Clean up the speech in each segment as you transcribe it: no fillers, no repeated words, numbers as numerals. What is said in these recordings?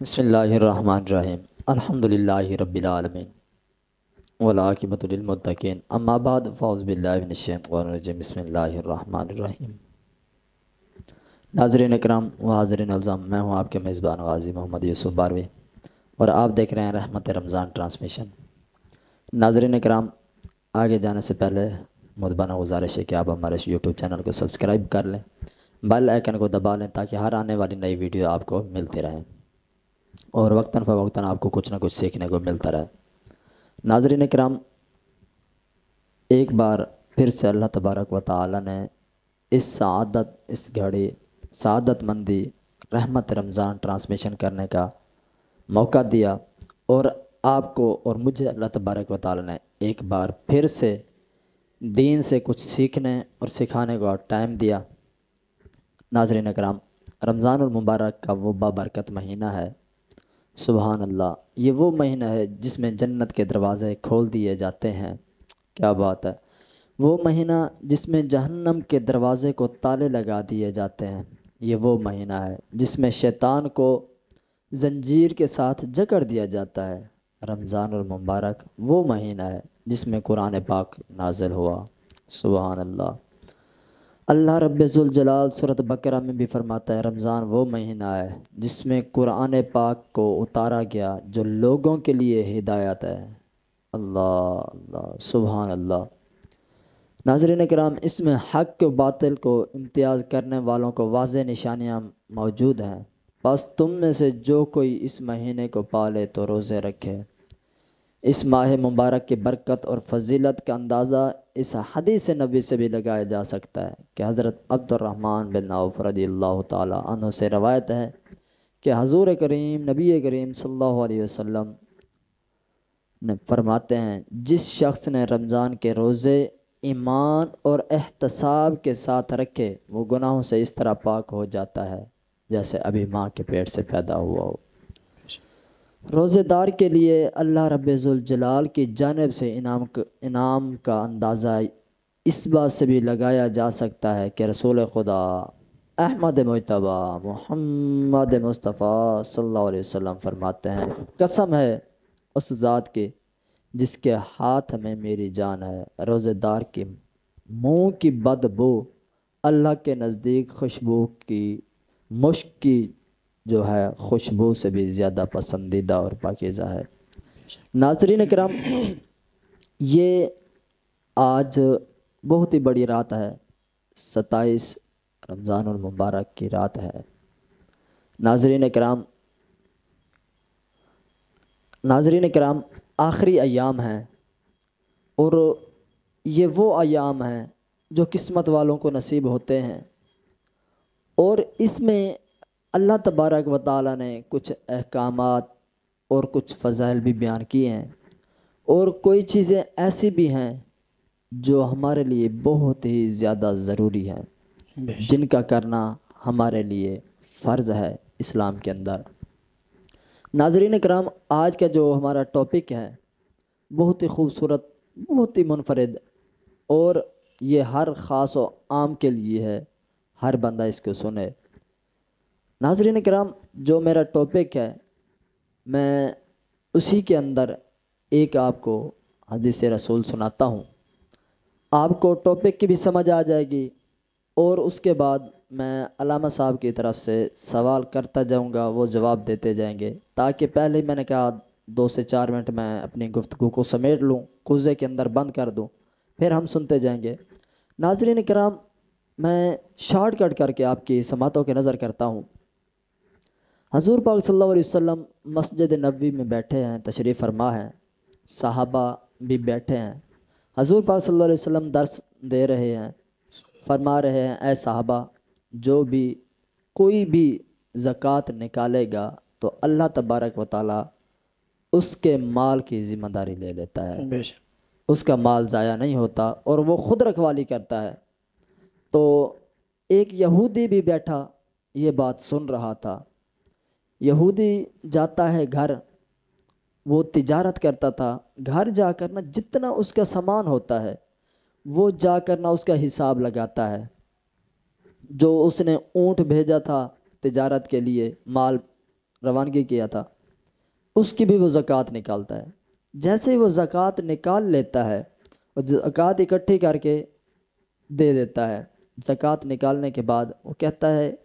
بسم اللہ الرحمن الرحیم الحمدللہ رب العالمین والعاقبۃ للمتقین اما بعد فاعوذ باللہ من الشیطان الرجیم بسم اللہ الرحمن الرحیم۔ ناظرین اکرام و حاضرین الزام، میں ہوں آپ کے میزبان غازی محمد یوسف باروی اور آپ دیکھ رہے ہیں رحمت رمضان ٹرانسمیشن۔ ناظرین اکرام، آگے جانے سے پہلے مدبانہ گزارش ہے کہ آپ ہمارے یوٹیوب چینل کو سبسکرائب کر لیں، بیل آئیکن کو دبا لیں تاکہ ہر آنے والی نئی ویڈیو آپ کو ملتی رہیں اور وقتاً فوقتاً آپ کو کچھ نہ کچھ سیکھنے کو ملتا رہے۔ ناظرین اکرام، ایک بار پھر سے اللہ تبارک و تعالی نے اس گھڑی سعادت مندی رحمت رمضان ٹرانسمیشن کرنے کا موقع دیا، اور آپ کو اور مجھے اللہ تبارک و تعالی نے ایک بار پھر سے دین سے کچھ سیکھنے اور سکھانے کا ٹائم دیا۔ ناظرین اکرام، رمضان المبارک کا وہ بابرکت مہینہ ہے، سبحان اللہ، یہ وہ مہینہ ہے جس میں جنت کے دروازے کھول دیے جاتے ہیں۔ کیا بات ہے! وہ مہینہ جس میں جہنم کے دروازے کو تالے لگا دیے جاتے ہیں۔ یہ وہ مہینہ ہے جس میں شیطان کو زنجیر کے ساتھ جکڑ دیا جاتا ہے۔ رمضان المبارک وہ مہینہ ہے جس میں قرآن پاک نازل ہوا، سبحان اللہ۔ اللہ رب ذوالجلال سورۃ بقرہ میں بھی فرماتا ہے رمضان وہ مہینہ ہے جس میں قرآن پاک کو اتارا گیا جو لوگوں کے لیے ہدایت ہے۔ اللہ اللہ، سبحان اللہ۔ ناظرین کرام، اس میں حق و باطل کو امتیاز کرنے والوں کو واضح نشانیاں موجود ہیں۔ بس تم میں سے جو کوئی اس مہینے کو پالے تو روزے رکھے۔ اس ماہ مبارک کی برکت اور فضیلت کا اندازہ اس حدیث نبی سے بھی لگایا جا سکتا ہے کہ حضرت عبد الرحمن بن عوف رضی اللہ تعالی عنہ سے روایت ہے کہ حضور کریم نبی کریم صلی اللہ علیہ وسلم نے فرماتے ہیں، جس شخص نے رمضان کے روزے ایمان اور احتساب کے ساتھ رکھے وہ گناہوں سے اس طرح پاک ہو جاتا ہے جیسے ابھی ماں کے پیٹ سے پیدا ہوا ہو۔ روزے دار کے لیے اللہ رب ذوالجلال کی جانب سے انعام کا اندازہ اس بات سے بھی لگایا جا سکتا ہے کہ رسول خدا احمد مجتبیٰ محمد مصطفیٰ صلی اللہ علیہ وسلم فرماتے ہیں، قسم ہے اس ذات کی جس کے ہاتھ میں میری جان ہے، روزے دار کی منہ کی بدبو اللہ کے نزدیک خوشبو کی مشک کی جو ہے خوشبو سے بھی زیادہ پسندیدہ اور پاکیزہ ہے۔ ناظرین کرام، یہ آج بہت ہی بڑی رات ہے، 27 رمضان المبارک کی رات ہے۔ ناظرین کرام، آخری ایام ہیں اور یہ وہ ایام ہیں جو قسمت والوں کو نصیب ہوتے ہیں، اور اس میں اللہ تبارک و تعالی نے کچھ احکامات اور کچھ فضائل بھی بیان کیے ہیں، اور کوئی چیزیں ایسی بھی ہیں جو ہمارے لیے بہت ہی زیادہ ضروری ہیں، جن کا کرنا ہمارے لیے فرض ہے اسلام کے اندر۔ ناظرین کرام، آج کا جو ہمارا ٹاپک ہے بہت ہی خوبصورت، بہت ہی منفرد، اور یہ ہر خاص و عام کے لیے ہے، ہر بندہ اس کو سنے۔ ناظرین کرام، جو میرا ٹاپک ہے میں اسی کے اندر ایک آپ کو حدیث رسول سناتا ہوں، آپ کو ٹاپک کی بھی سمجھ آ جائے گی، اور اس کے بعد میں علامہ صاحب کی طرف سے سوال کرتا جاؤں گا، وہ جواب دیتے جائیں گے، تاکہ پہلے میں نے کہا 2 سے 4 منٹ میں اپنی گفتگو کو سمیٹ لوں، کوزے کے اندر بند کر دوں، پھر ہم سنتے جائیں گے۔ ناظرین کرام، میں شارٹ کٹ کر کے آپ کی سماعتوں کی نظر کرتا ہوں۔ حضور پاک صلی اللہ علیہ وسلم مسجد نبوی میں بیٹھے ہیں، تشریف فرما ہیں، صحابہ بھی بیٹھے ہیں، حضور پاک صلی اللہ علیہ وسلم درس دے رہے ہیں، فرما رہے ہیں، اے صحابہ، جو بھی کوئی بھی زکوٰۃ نکالے گا تو اللہ تبارک و تعالی اس کے مال کی ذمہ داری لے لیتا ہے، اس کا مال ضائع نہیں ہوتا اور وہ خود رکھوالی کرتا ہے۔ تو ایک یہودی بھی بیٹھا یہ بات سن رہا تھا۔ یہودی جاتا ہے گھر، وہ تجارت کرتا تھا، گھر جا کر نہ جتنا اس کا سامان ہوتا ہے وہ جا کر نہ اس کا حساب لگاتا ہے۔ جو اس نے اونٹ بھیجا تھا تجارت کے لیے، مال روانگی کیا تھا، اس کی بھی وہ زکوٰۃ نکالتا ہے۔ جیسے ہی وہ زکوٰۃ نکال لیتا ہے اور زکوٰۃ اکٹھی کر کے دے دیتا ہے، زکوٰۃ نکالنے کے بعد وہ کہتا ہے،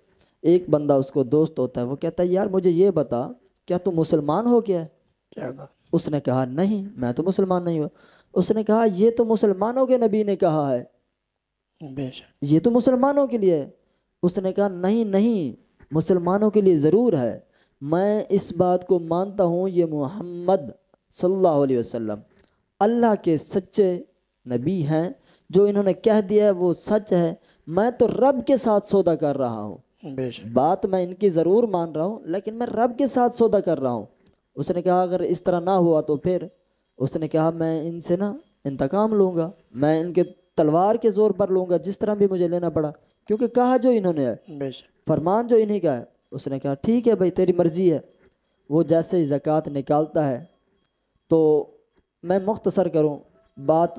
ایک بندہ اس کو دوست ہوتا ہے، وہ کہتا ہے یار مجھے یہ بتا، کیا تو مسلمان ہو گیا ہے؟ کیا بات، اس نے کہا نہیں، میں تو مسلمان نہیں ہوا۔ اس نے کہا یہ تو مسلمانوں کے نبی نے کہا ہے، بے شک، یہ تو مسلمانوں کے لیے ہے۔ اس نے کہا نہیں نہیں، مسلمانوں کے لیے ضرور ہے، میں اس بات کو مانتا ہوں، یہ محمد صلی اللہ علیہ وسلم اللہ کے سچے نبی ہیں، جو انہوں نے کہہ دیا ہے وہ سچ ہے، میں تو رب کے ساتھ سودا کر رہا ہوں، بے شک، بات میں ان کی ضرور مان رہا ہوں لیکن میں رب کے ساتھ سودا کر رہا ہوں۔ اس نے کہا اگر اس طرح نہ ہوا تو پھر؟ اس نے کہا میں ان سے نا انتقام لوں گا، میں ان کے تلوار کے زور پر لوں گا، جس طرح بھی مجھے لینا پڑا، کیونکہ کہا جو انہوں نے ہے، بے شک، فرمان جو انہی کا ہے۔ اس نے کہا ٹھیک ہے بھائی تیری مرضی ہے۔ وہ جیسے ہی زکوٰۃ نکالتا ہے، تو میں مختصر کروں بات،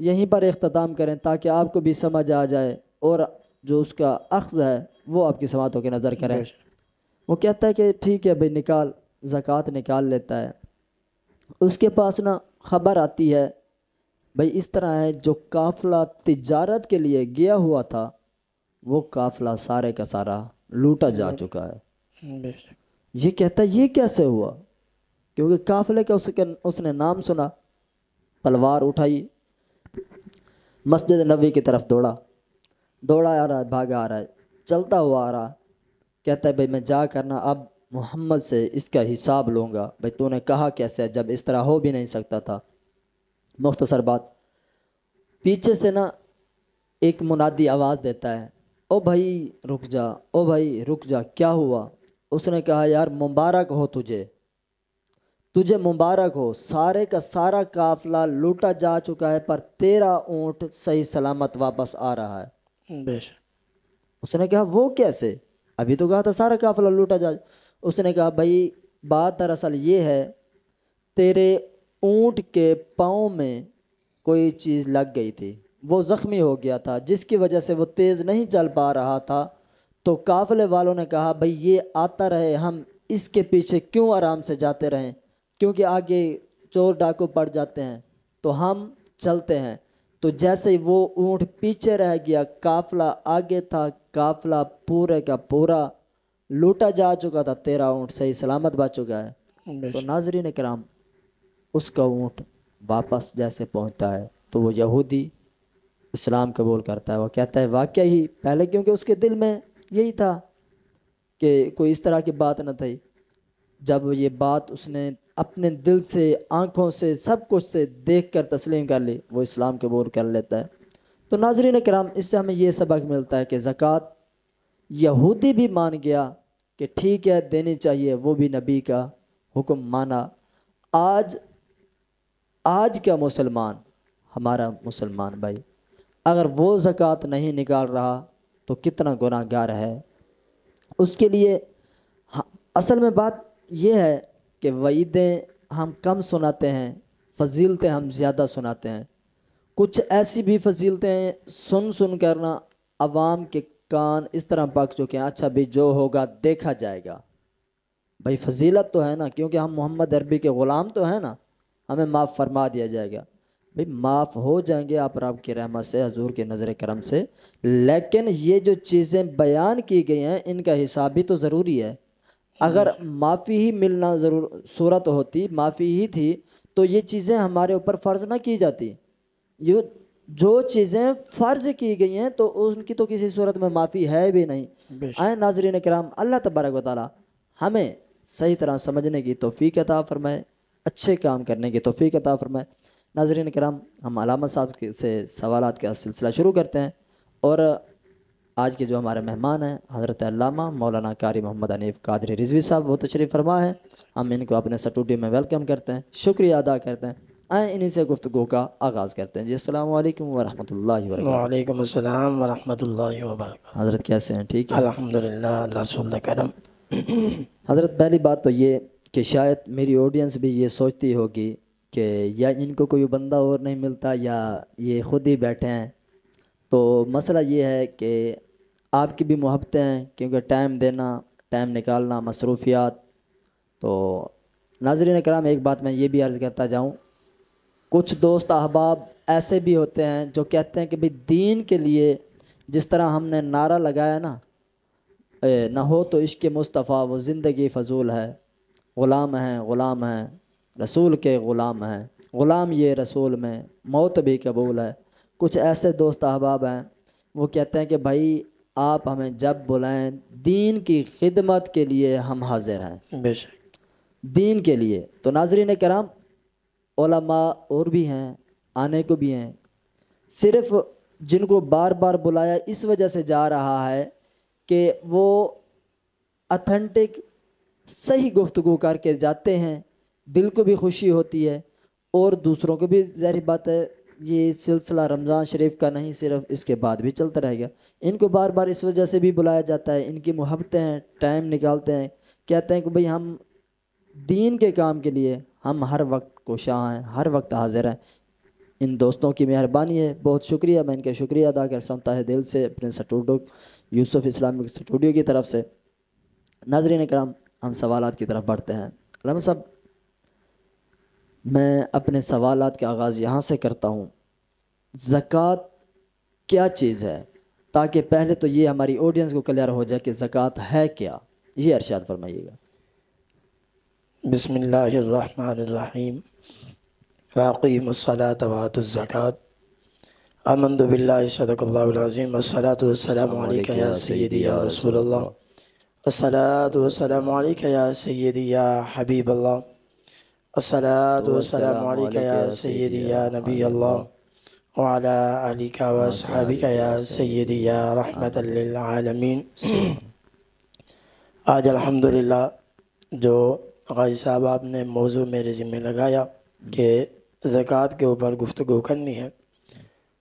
یہیں پر اختتام کریں تاکہ آپ کو بھی سمجھ آ جائے اور جو اس کا اخذ ہے وہ آپ کی سماعتوں کی نظر کریں۔ بے شک، وہ کہتا ہے کہ ٹھیک ہے بھائی نکال، زکوٰۃ نکال لیتا ہے۔ اس کے پاس نا خبر آتی ہے، بھائی اس طرح ہے، جو قافلہ تجارت کے لیے گیا ہوا تھا وہ قافلہ سارے کا سارا لوٹا جا چکا ہے۔ بے شک، یہ کہتا ہے یہ کیسے ہوا؟ کیونکہ قافلے کا اس نے نام سنا، تلوار اٹھائی، مسجد نبوی کی طرف دوڑا آ رہا ہے، بھاگا آ رہا ہے، چلتا ہوا آ رہا، کہتا ہے بھائی میں جا کرنا اب محمد سے اس کا حساب لوں گا، بھائی تو نے کہا کیسے جب اس طرح ہو بھی نہیں سکتا تھا۔ مختصر بات، پیچھے سے نا ایک منادی آواز دیتا ہے، او بھائی رک جا، او بھائی رک جا، کیا ہوا؟ اس نے کہا یار مبارک ہو تجھے مبارک ہو، سارے کا سارا قافلہ لوٹا جا چکا ہے پر تیرا اونٹ صحیح سلامت واپس آ رہا ہے۔ بے شک، اس نے کہا وہ کیسے؟ ابھی تو کہا تھا سارا قافلہ لوٹا جا۔ اس نے کہا بھائی بات دراصل یہ ہے، تیرے اونٹ کے پاؤں میں کوئی چیز لگ گئی تھی، وہ زخمی ہو گیا تھا، جس کی وجہ سے وہ تیز نہیں چل پا رہا تھا، تو قافلے والوں نے کہا بھائی یہ آتا رہے، ہم اس کے پیچھے کیوں آرام سے جاتے رہیں، کیونکہ آگے چور ڈاکو پڑ جاتے ہیں، تو ہم چلتے ہیں۔ تو جیسے ہی وہ اونٹ پیچھے رہ گیا، قافلہ آگے تھا، قافلہ پورے کا پورا لوٹا جا چکا تھا، تیرا اونٹ صحیح سلامت بچ چکا ہے۔ بے تو شک، ناظرین کرام، اس کا اونٹ واپس جیسے پہنچتا ہے تو وہ یہودی اسلام قبول کرتا ہے، وہ کہتا ہے واقعہ ہی پہلے، کیونکہ اس کے دل میں یہی تھا کہ کوئی اس طرح کی بات نہ تھی، جب یہ بات اس نے اپنے دل سے، آنکھوں سے، سب کچھ سے دیکھ کر تسلیم کر لی، وہ اسلام قبول کر لیتا ہے۔ تو ناظرین کرام، اس سے ہمیں یہ سبق ملتا ہے کہ زکوٰۃ یہودی بھی مان گیا کہ ٹھیک ہے دینی چاہیے، وہ بھی نبی کا حکم مانا۔ آج کا مسلمان، ہمارا مسلمان بھائی، اگر وہ زکوٰۃ نہیں نکال رہا تو کتنا گناہ گار ہے۔ اس کے لیے اصل میں بات یہ ہے کہ وعیدیں ہم کم سناتے ہیں، فضیلتیں ہم زیادہ سناتے ہیں۔ کچھ ایسی بھی فضیلتیں سن کرنا عوام کے کان اس طرح پک چکے ہیں، اچھا بھی جو ہوگا دیکھا جائے گا۔ بھائی فضیلت تو ہے نا، کیونکہ ہم محمد عربی کے غلام تو ہیں نا، ہمیں معاف فرما دیا جائے گا۔ بھئی معاف ہو جائیں گے آپ رب کی رحمت سے، حضور کے نظر کرم سے، لیکن یہ جو چیزیں بیان کی گئی ہیں ان کا حساب بھی تو ضروری ہے۔ اگر معافی ہی ملنا صورت ہوتی، معافی ہی تھی، تو یہ چیزیں ہمارے اوپر فرض نہ کی جاتی۔ یہ جو چیزیں فرض کی گئی ہیں تو ان کی تو کسی صورت میں معافی ہے بھی نہیں۔ بے شک، آئیں ناظرین کرام، اللہ تبارک و تعالی ہمیں صحیح طرح سمجھنے کی توفیق عطا فرمائے، اچھے کام کرنے کی توفیق عطا فرمائے۔ ناظرین کرام، ہم علامہ صاحب سے سوالات کا سلسلہ شروع کرتے ہیں، اور آج کے جو ہمارے مہمان ہیں حضرت علامہ مولانا قاری محمد حنیف قادری رضوی صاحب، وہ تشریف فرما ہے، ہم ان کو اپنے اسٹوڈیو میں ویلکم کرتے ہیں، شکریہ ادا کرتے ہیں۔ آئیں انہی سے گفتگو کا آغاز کرتے ہیں۔ جی السلام علیکم ورحمۃ اللہ وبرکاتہ۔ وعلیکم السلام ورحمۃ اللہ وبرکاتہ۔ حضرت کیسے ہیں؟ ٹھیک ہے الحمدللہ، اللہ رسول کرم۔ حضرت؟ پہلی بات تو یہ کہ شاید میری آڈینس بھی یہ سوچتی ہوگی کہ یا ان کو کوئی بندہ اور نہیں ملتا یا یہ خود ہی بیٹھے ہیں، تو مسئلہ یہ ہے کہ آپ کی بھی محبتیں ہیں، کیونکہ ٹائم دینا، ٹائم نکالنا، مصروفیات، تو ناظرین کرام ایک بات میں یہ بھی عرض کرتا جاؤں، کچھ دوست احباب ایسے بھی ہوتے ہیں جو کہتے ہیں کہ بھئی دین کے لیے جس طرح ہم نے نعرہ لگایا نا، نہ ہو تو عشق مصطفیٰ وہ زندگی فضول ہے، غلام ہیں غلام ہیں رسول کے غلام ہیں، غلام یہ رسول میں موت بھی قبول ہے۔ کچھ ایسے دوست احباب ہیں وہ کہتے ہیں کہ بھائی آپ ہمیں جب بلائیں دین کی خدمت کے لیے ہم حاضر ہیں، بے شک دین کے لیے۔ تو ناظرین کرام علماء اور بھی ہیں، آنے کو بھی ہیں، صرف جن کو بار بار بلایا اس وجہ سے جا رہا ہے کہ وہ اتھینٹک صحیح گفتگو کر کے جاتے ہیں، دل کو بھی خوشی ہوتی ہے اور دوسروں کو بھی، ظاہر بات ہے یہ سلسلہ رمضان شریف کا نہیں، صرف اس کے بعد بھی چلتا رہے گا۔ ان کو بار بار اس وجہ سے بھی بلایا جاتا ہے، ان کی محبتیں ہیں، ٹائم نکالتے ہیں، کہتے ہیں کہ بھئی ہم دین کے کام کے لیے ہم ہر وقت کوشاں ہیں، ہر وقت حاضر ہیں۔ ان دوستوں کی مہربانی ہے، بہت شکریہ، میں ان کا شکریہ ادا کرتا ہوں تہ دل سے اپنے اسٹوڈیو یوسف اسلامک اسٹوڈیو کی طرف سے۔ ناظرین کرام ہم سوالات کی طرف بڑھتے ہیں۔ علامہ صاحب میں اپنے سوالات کا آغاز یہاں سے کرتا ہوں، زکوٰۃ کیا چیز ہے؟ تاکہ پہلے تو یہ ہماری آڈینس کو کلیئر ہو جائے کہ زکوٰۃ ہے کیا، یہ ارشاد فرمائیے گا۔ بسم اللہ الرحمن الرحیم واقیم الصلاۃ وآتوا الزکوٰۃ آمنت باللہ صدق اللہ العظیم والصلاۃ والسلام علیک یا سیدی یا رسول اللہ الصلاۃ والسلام علیک یا سیدی یا حبیب اللہ الصلاۃ والسلام علیک یا سیدی یا نبی اللہ وعلی آلک واصحابک یا سیدی یا رحمت للعالمین۔ آج الحمدللہ جو غازی صاحب آپ نے موضوع میرے ذمہ لگایا کہ زکوٰۃ کے اوپر گفتگو کرنی ہے،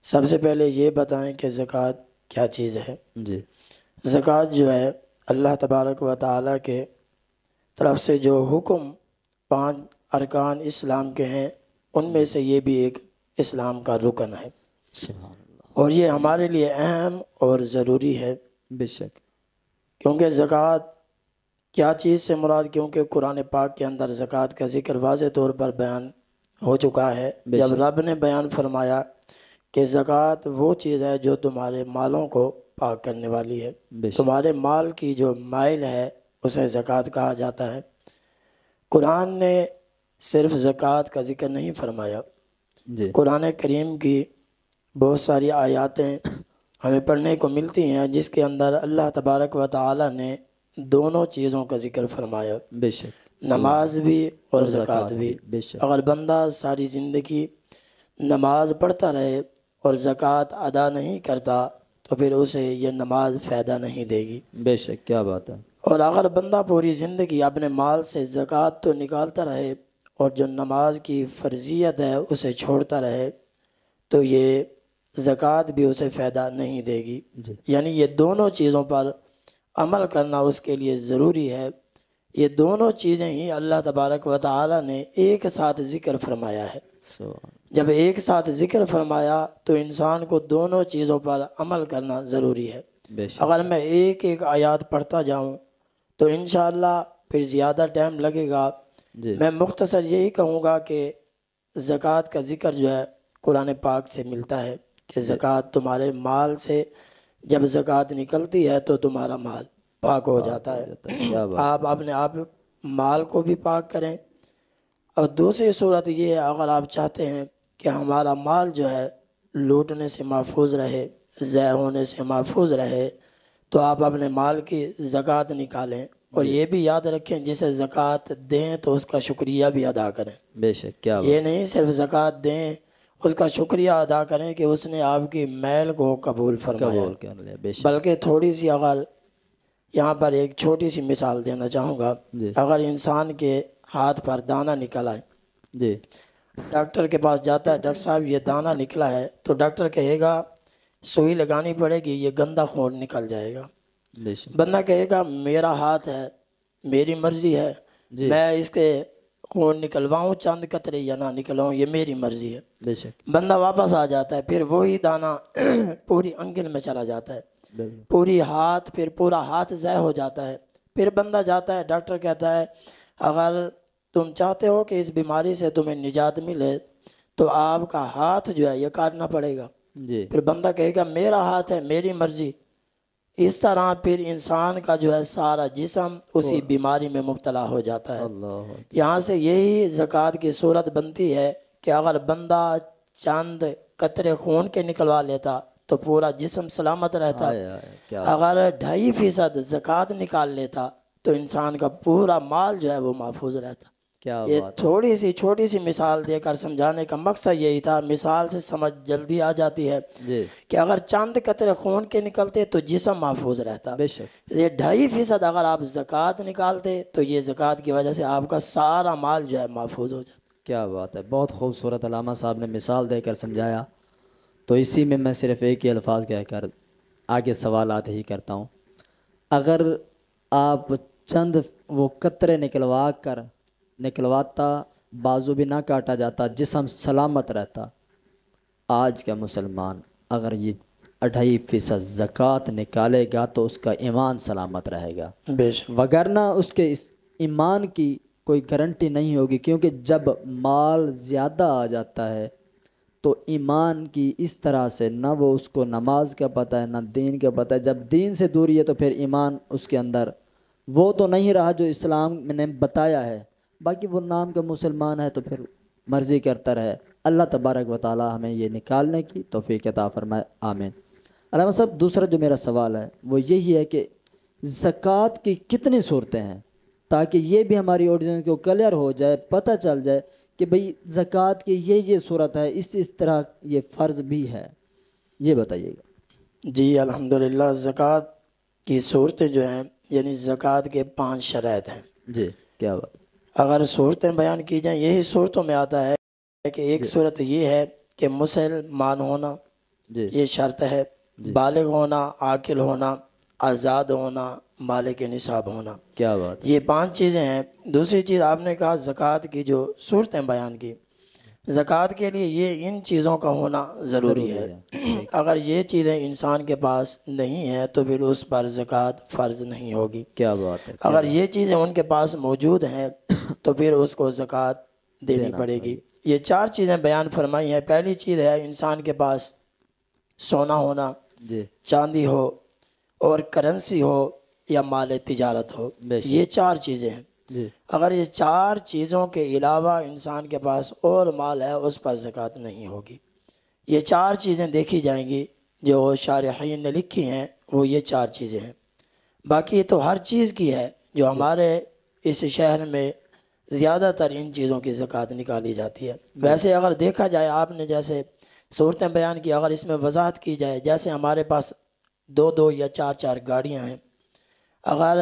سب سے پہلے یہ بتائیں کہ زکوٰۃ کیا چیز ہے۔ جی زکوٰۃ جو ہے اللہ تبارک و تعالیٰ کے طرف سے جو حکم 5 ارکان اسلام کے ہیں، ان میں سے یہ بھی ایک اسلام کا رکن ہے، سبحان اللہ، اور یہ ہمارے لیے اہم اور ضروری ہے، بے شک، کیونکہ زکوٰۃ کیا چیز سے مراد، کیونکہ قرآن پاک کے اندر زکوٰۃ کا ذکر واضح طور پر بیان ہو چکا ہے۔ بے جب شک، رب نے بیان فرمایا کہ زکوٰۃ وہ چیز ہے جو تمہارے مالوں کو پاک کرنے والی ہے، بے شک، تمہارے مال کی جو مائل ہے اسے زکوٰۃ کہا جاتا ہے۔ قرآن نے صرف زکوٰۃ کا ذکر نہیں فرمایا، جی قرآن کریم کی بہت ساری آیاتیں ہمیں پڑھنے کو ملتی ہیں جس کے اندر اللہ تبارک و تعالیٰ نے دونوں چیزوں کا ذکر فرمایا، بے شک، نماز بھی اور اور زکوٰۃ بھی۔ بے شک، اگر بندہ ساری زندگی نماز پڑھتا رہے اور زکوٰۃ ادا نہیں کرتا تو پھر اسے یہ نماز فائدہ نہیں دے گی، بے شک، کیا بات ہے، اور اگر بندہ پوری زندگی اپنے مال سے زکوٰۃ تو نکالتا رہے اور جو نماز کی فرضیت ہے اسے چھوڑتا رہے تو یہ زکوٰۃ بھی اسے فائدہ نہیں دے گی۔ جی یعنی یہ دونوں چیزوں پر عمل کرنا اس کے لیے ضروری ہے۔ یہ دونوں چیزیں ہی اللہ تبارک و تعالیٰ نے ایک ساتھ ذکر فرمایا ہے۔ سبحان، جب ایک ساتھ ذکر فرمایا تو انسان کو دونوں چیزوں پر عمل کرنا ضروری ہے۔ بے شک، اگر میں ایک ایک آیات پڑھتا جاؤں تو انشاءاللہ پھر زیادہ ٹائم لگے گا۔ جی میں مختصر یہی کہوں گا کہ زکوٰۃ کا ذکر جو ہے قرآن پاک سے ملتا ہے کہ زکوٰۃ تمہارے مال سے، جب زکوٰۃ نکلتی ہے تو تمہارا مال پاک ہو جاتا ہے۔ کیا بات، آپ اپنے آپ مال کو بھی پاک کریں، اور دوسری صورت یہ ہے اگر آپ چاہتے ہیں کہ ہمارا مال جو ہے لوٹنے سے محفوظ رہے، ضائع ہونے سے محفوظ رہے، تو آپ اپنے مال کی زکوٰۃ نکالیں، اور یہ بھی یاد رکھیں جسے زکوٰۃ دیں تو اس کا شکریہ بھی ادا کریں۔ بے شک، کیا یہ بات، نہیں صرف زکوٰۃ دیں، اس کا شکریہ ادا کریں کہ اس نے آپ کی میل کو قبول فرمایا، قبول کر لیا، بے شک، بلکہ تھوڑی سی، اگر یہاں پر ایک چھوٹی سی مثال دینا چاہوں گا، جی اگر انسان کے ہاتھ پر دانہ نکل آئے، جی ڈاکٹر کے پاس جاتا ہے، ڈاکٹر صاحب یہ دانہ نکلا ہے، تو ڈاکٹر کہے گا سوئی لگانی پڑے گی، یہ گندا خون نکل جائے گا۔ بے شک، بندہ کہے گا میرا ہاتھ ہے، میری مرضی ہے، جی میں اس کے خون نکلواؤں چند قطرے یا نہ نکلواؤں، یہ میری مرضی ہے۔ بے شک، بندہ واپس آ جاتا ہے، پھر وہی دانہ پوری انگل میں چلا جاتا ہے، بالکل، پوری ہاتھ، پھر پورا ہاتھ ضائع ہو جاتا ہے۔ پھر بندہ جاتا ہے، ڈاکٹر کہتا ہے اگر تم چاہتے ہو کہ اس بیماری سے تمہیں نجات ملے تو آپ کا ہاتھ جو ہے یہ کاٹنا پڑے گا. جی پھر بندہ کہے گا میرا ہاتھ ہے میری مرضی. اس طرح پھر انسان کا جو ہے سارا جسم اسی بیماری میں مبتلا ہو جاتا ہے. اللہ اکبر. یہاں سے یہی زکوٰۃ کی صورت بنتی ہے کہ اگر بندہ چند قطرے خون کے نکلوا لیتا تو پورا جسم سلامت رہتا. آئے آئے کیا اگر 2.5% زکوٰۃ نکال لیتا تو انسان کا پورا مال جو ہے وہ محفوظ رہتا. کیا یہ بات ہے. تھوڑی سی چھوٹی سی مثال دے کر سمجھانے کا مقصد یہی تھا. مثال سے سمجھ جلدی آ جاتی ہے جی کہ اگر چند قطرے خون کے نکلتے تو جسم محفوظ رہتا. بے شک. یہ 2.5% اگر آپ زکوٰۃ نکالتے تو یہ زکوٰۃ کی وجہ سے آپ کا سارا مال جو ہے محفوظ ہو جاتا. کیا بات ہے. بہت خوبصورت علامہ صاحب نے مثال دے کر سمجھایا. تو اسی میں میں صرف ایک ہی الفاظ کہہ کر آگے سوالات ہی کرتا ہوں. اگر آپ چند وہ قطرے نکلواتا بازو بھی نہ کاٹا جاتا جسم سلامت رہتا. آج کا مسلمان اگر یہ 2.5% زکوٰۃ نکالے گا تو اس کا ایمان سلامت رہے گا. بے شک. وگرنہ اس کے اس ایمان کی کوئی گارنٹی نہیں ہوگی. کیونکہ جب مال زیادہ آ جاتا ہے تو ایمان کی اس طرح سے نہ وہ اس کو نماز کا پتہ ہے نہ دین کا پتہ ہے. جب دین سے دوری ہے تو پھر ایمان اس کے اندر وہ تو نہیں رہا جو اسلام نے بتایا ہے. باقی وہ نام کا مسلمان ہے تو پھر مرضی کرتا رہے. اللہ تبارک و تعالی ہمیں یہ نکالنے کی توفیق عطا فرمائے. آمین. علامہ صاحب دوسرا جو میرا سوال ہے وہ یہی ہے کہ زکوٰۃ کی کتنی صورتیں ہیں تاکہ یہ بھی ہماری آڈینس کو کلیئر ہو جائے, پتہ چل جائے کہ بھئی زکوٰۃ کی یہ صورت ہے, اس طرح یہ فرض بھی ہے. یہ بتائیے گا. جی الحمدللہ. زکوٰۃ کی صورتیں جو ہیں یعنی زکوٰۃ کے 5 شرائط ہیں. جی کیا بات. اگر صورتیں بیان کی جائیں یہی صورتوں میں آتا ہے کہ ایک صورت یہ ہے کہ مسلمان ہونا جی یہ شرط ہے. بالغ ہونا, عاقل ہونا, آزاد ہونا, مالک نصاب ہونا. کیا بات. یہ 5 چیزیں ہیں. دوسری چیز آپ نے کہا زکوٰۃ کی جو صورتیں بیان کی, زکوٰۃ کے لیے یہ ان چیزوں کا ہونا ضروری ہے. اگر یہ چیزیں انسان کے پاس نہیں ہیں تو پھر اس پر زکوٰۃ فرض نہیں ہوگی. کیا بات ہے. اگر یہ چیزیں ان کے پاس موجود ہیں تو پھر اس کو زکوٰۃ دینی پڑے گی. یہ 4 چیزیں بیان فرمائی ہیں. پہلی چیز ہے انسان کے پاس سونا ہونا, جی چاندی ہو اور کرنسی ہو یا مال تجارت ہو. یہ 4 چیزیں ہیں. جی اگر یہ 4 چیزوں کے علاوہ انسان کے پاس اور مال ہے اس پر زکوٰۃ نہیں ہوگی. یہ 4 چیزیں دیکھی جائیں گی جو شارحین نے لکھی ہیں, وہ یہ 4 چیزیں ہیں. باقی تو ہر چیز کی ہے جو ہمارے اس شہر میں زیادہ تر ان چیزوں کی زکوٰۃ نکالی جاتی ہے. ویسے اگر دیکھا جائے آپ نے جیسے صورتیں بیان کی, اگر اس میں وضاحت کی جائے جیسے ہمارے پاس 2 یا 4 گاڑیاں ہیں, اگر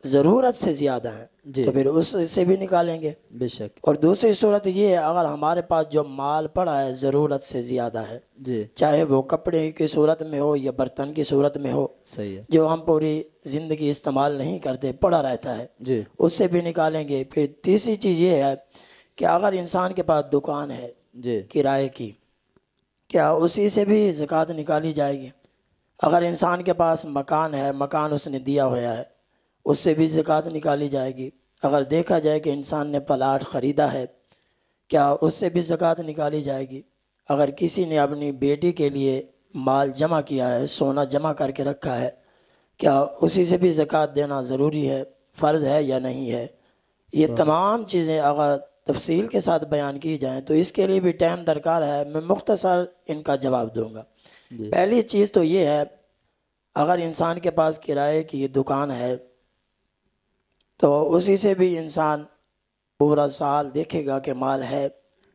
ضرورت سے زیادہ ہیں تو پھر اس سے بھی نکالیں گے. بے شک. اور دوسری صورت یہ ہے اگر ہمارے پاس جو مال پڑا ہے ضرورت سے زیادہ ہے, جی چاہے وہ کپڑے کی صورت میں ہو یا برتن کی صورت میں ہو, صحیح ہے. جو ہم پوری زندگی استعمال نہیں کرتے پڑا رہتا ہے, جی اس سے بھی نکالیں گے. پھر تیسری چیز یہ ہے کہ اگر انسان کے پاس دکان ہے جی کرائے کی, کیا اسی سے بھی زکوٰۃ نکالی جائے گی؟ اگر انسان کے پاس مکان ہے, مکان اس نے دیا ہوا ہے, اس سے بھی زکوٰۃ نکالی جائے گی. اگر دیکھا جائے کہ انسان نے پلاٹ خریدا ہے, کیا اس سے بھی زکوٰۃ نکالی جائے گی؟ اگر کسی نے اپنی بیٹی کے لیے مال جمع کیا ہے, سونا جمع کر کے رکھا ہے, کیا اسی سے بھی زکوٰۃ دینا ضروری ہے, فرض ہے یا نہیں ہے؟ یہ تمام چیزیں اگر تفصیل کے ساتھ بیان کی جائیں تو اس کے لیے بھی ٹائم درکار ہے. میں مختصر ان کا جواب دوں گا. پہلی چیز تو یہ ہے اگر انسان کے پاس کرائے کی دکان ہے تو اسی سے بھی انسان پورا سال دیکھے گا کہ مال ہے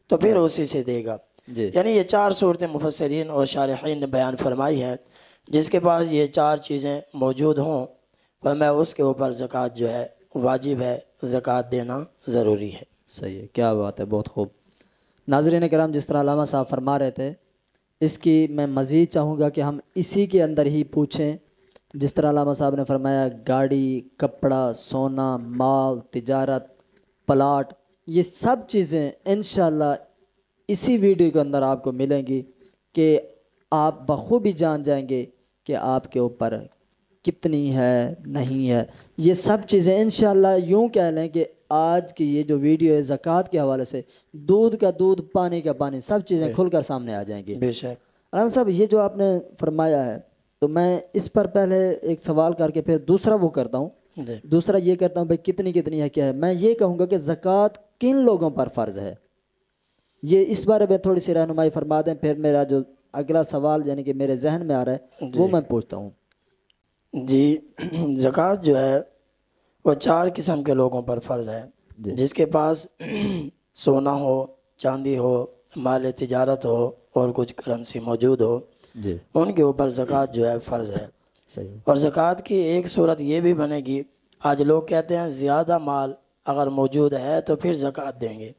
تو پھر اسی سے دے گا. یعنی یہ 4 صورتیں مفسرین اور شارحین نے بیان فرمائی ہے. جس کے پاس یہ 4 چیزیں موجود ہوں پر میں اس کے اوپر زکوٰۃ جو ہے واجب ہے, زکوٰۃ دینا ضروری ہے. صحیح ہے. کیا بات ہے. بہت خوب. ناظرین کرام, جس طرح علامہ صاحب فرما رہے تھے اس کی میں مزید چاہوں گا کہ ہم اسی کے اندر ہی پوچھیں. جس طرح علامہ صاحب نے فرمایا گاڑی, کپڑا, سونا, مال, تجارت, پلاٹ, یہ سب چیزیں انشاءاللہ اسی ویڈیو کے اندر آپ کو ملیں گی کہ آپ بخوبی جان جائیں گے کہ آپ کے اوپر کتنی ہے نہیں ہے، یہ سب چیزیں انشاءاللہ یوں کہہ لیں کہ آج کی یہ جو ویڈیو ہے زکوٰۃ کے حوالے سے، دودھ کا دودھ پانی کا پانی، سب چیزیں کھل کر سامنے آ جائیں گی۔ بے شک علامہ صاحب یہ جو آپ نے فرمایا ہے، تو میں اس پر پہلے ایک سوال کر کے پھر دوسرا وہ کرتا ہوں، جی دوسرا یہ کرتا ہوں بھائی کتنی ہے کیا ہے۔ میں یہ کہوں گا کہ زکوٰۃ کن لوگوں پر فرض ہے، یہ اس بارے میں تھوڑی سی رہنمائی فرما دیں، پھر میرا جو اگلا سوال یعنی کہ میرے ذہن میں آ رہا ہے وہ میں پوچھتا ہوں۔ جی زکوٰۃ جو ہے وہ 4 قسم کے لوگوں پر فرض ہے۔ جس کے پاس سونا ہو، چاندی ہو، مال تجارت ہو اور کچھ کرنسی موجود ہو، جی ان کے اوپر زکوٰۃ جو ہے فرض ہے۔ صحیح۔ اور زکوٰۃ کی ایک صورت یہ بھی بنے گی، آج لوگ کہتے ہیں زیادہ مال اگر موجود ہے تو پھر زکوٰۃ دیں گے۔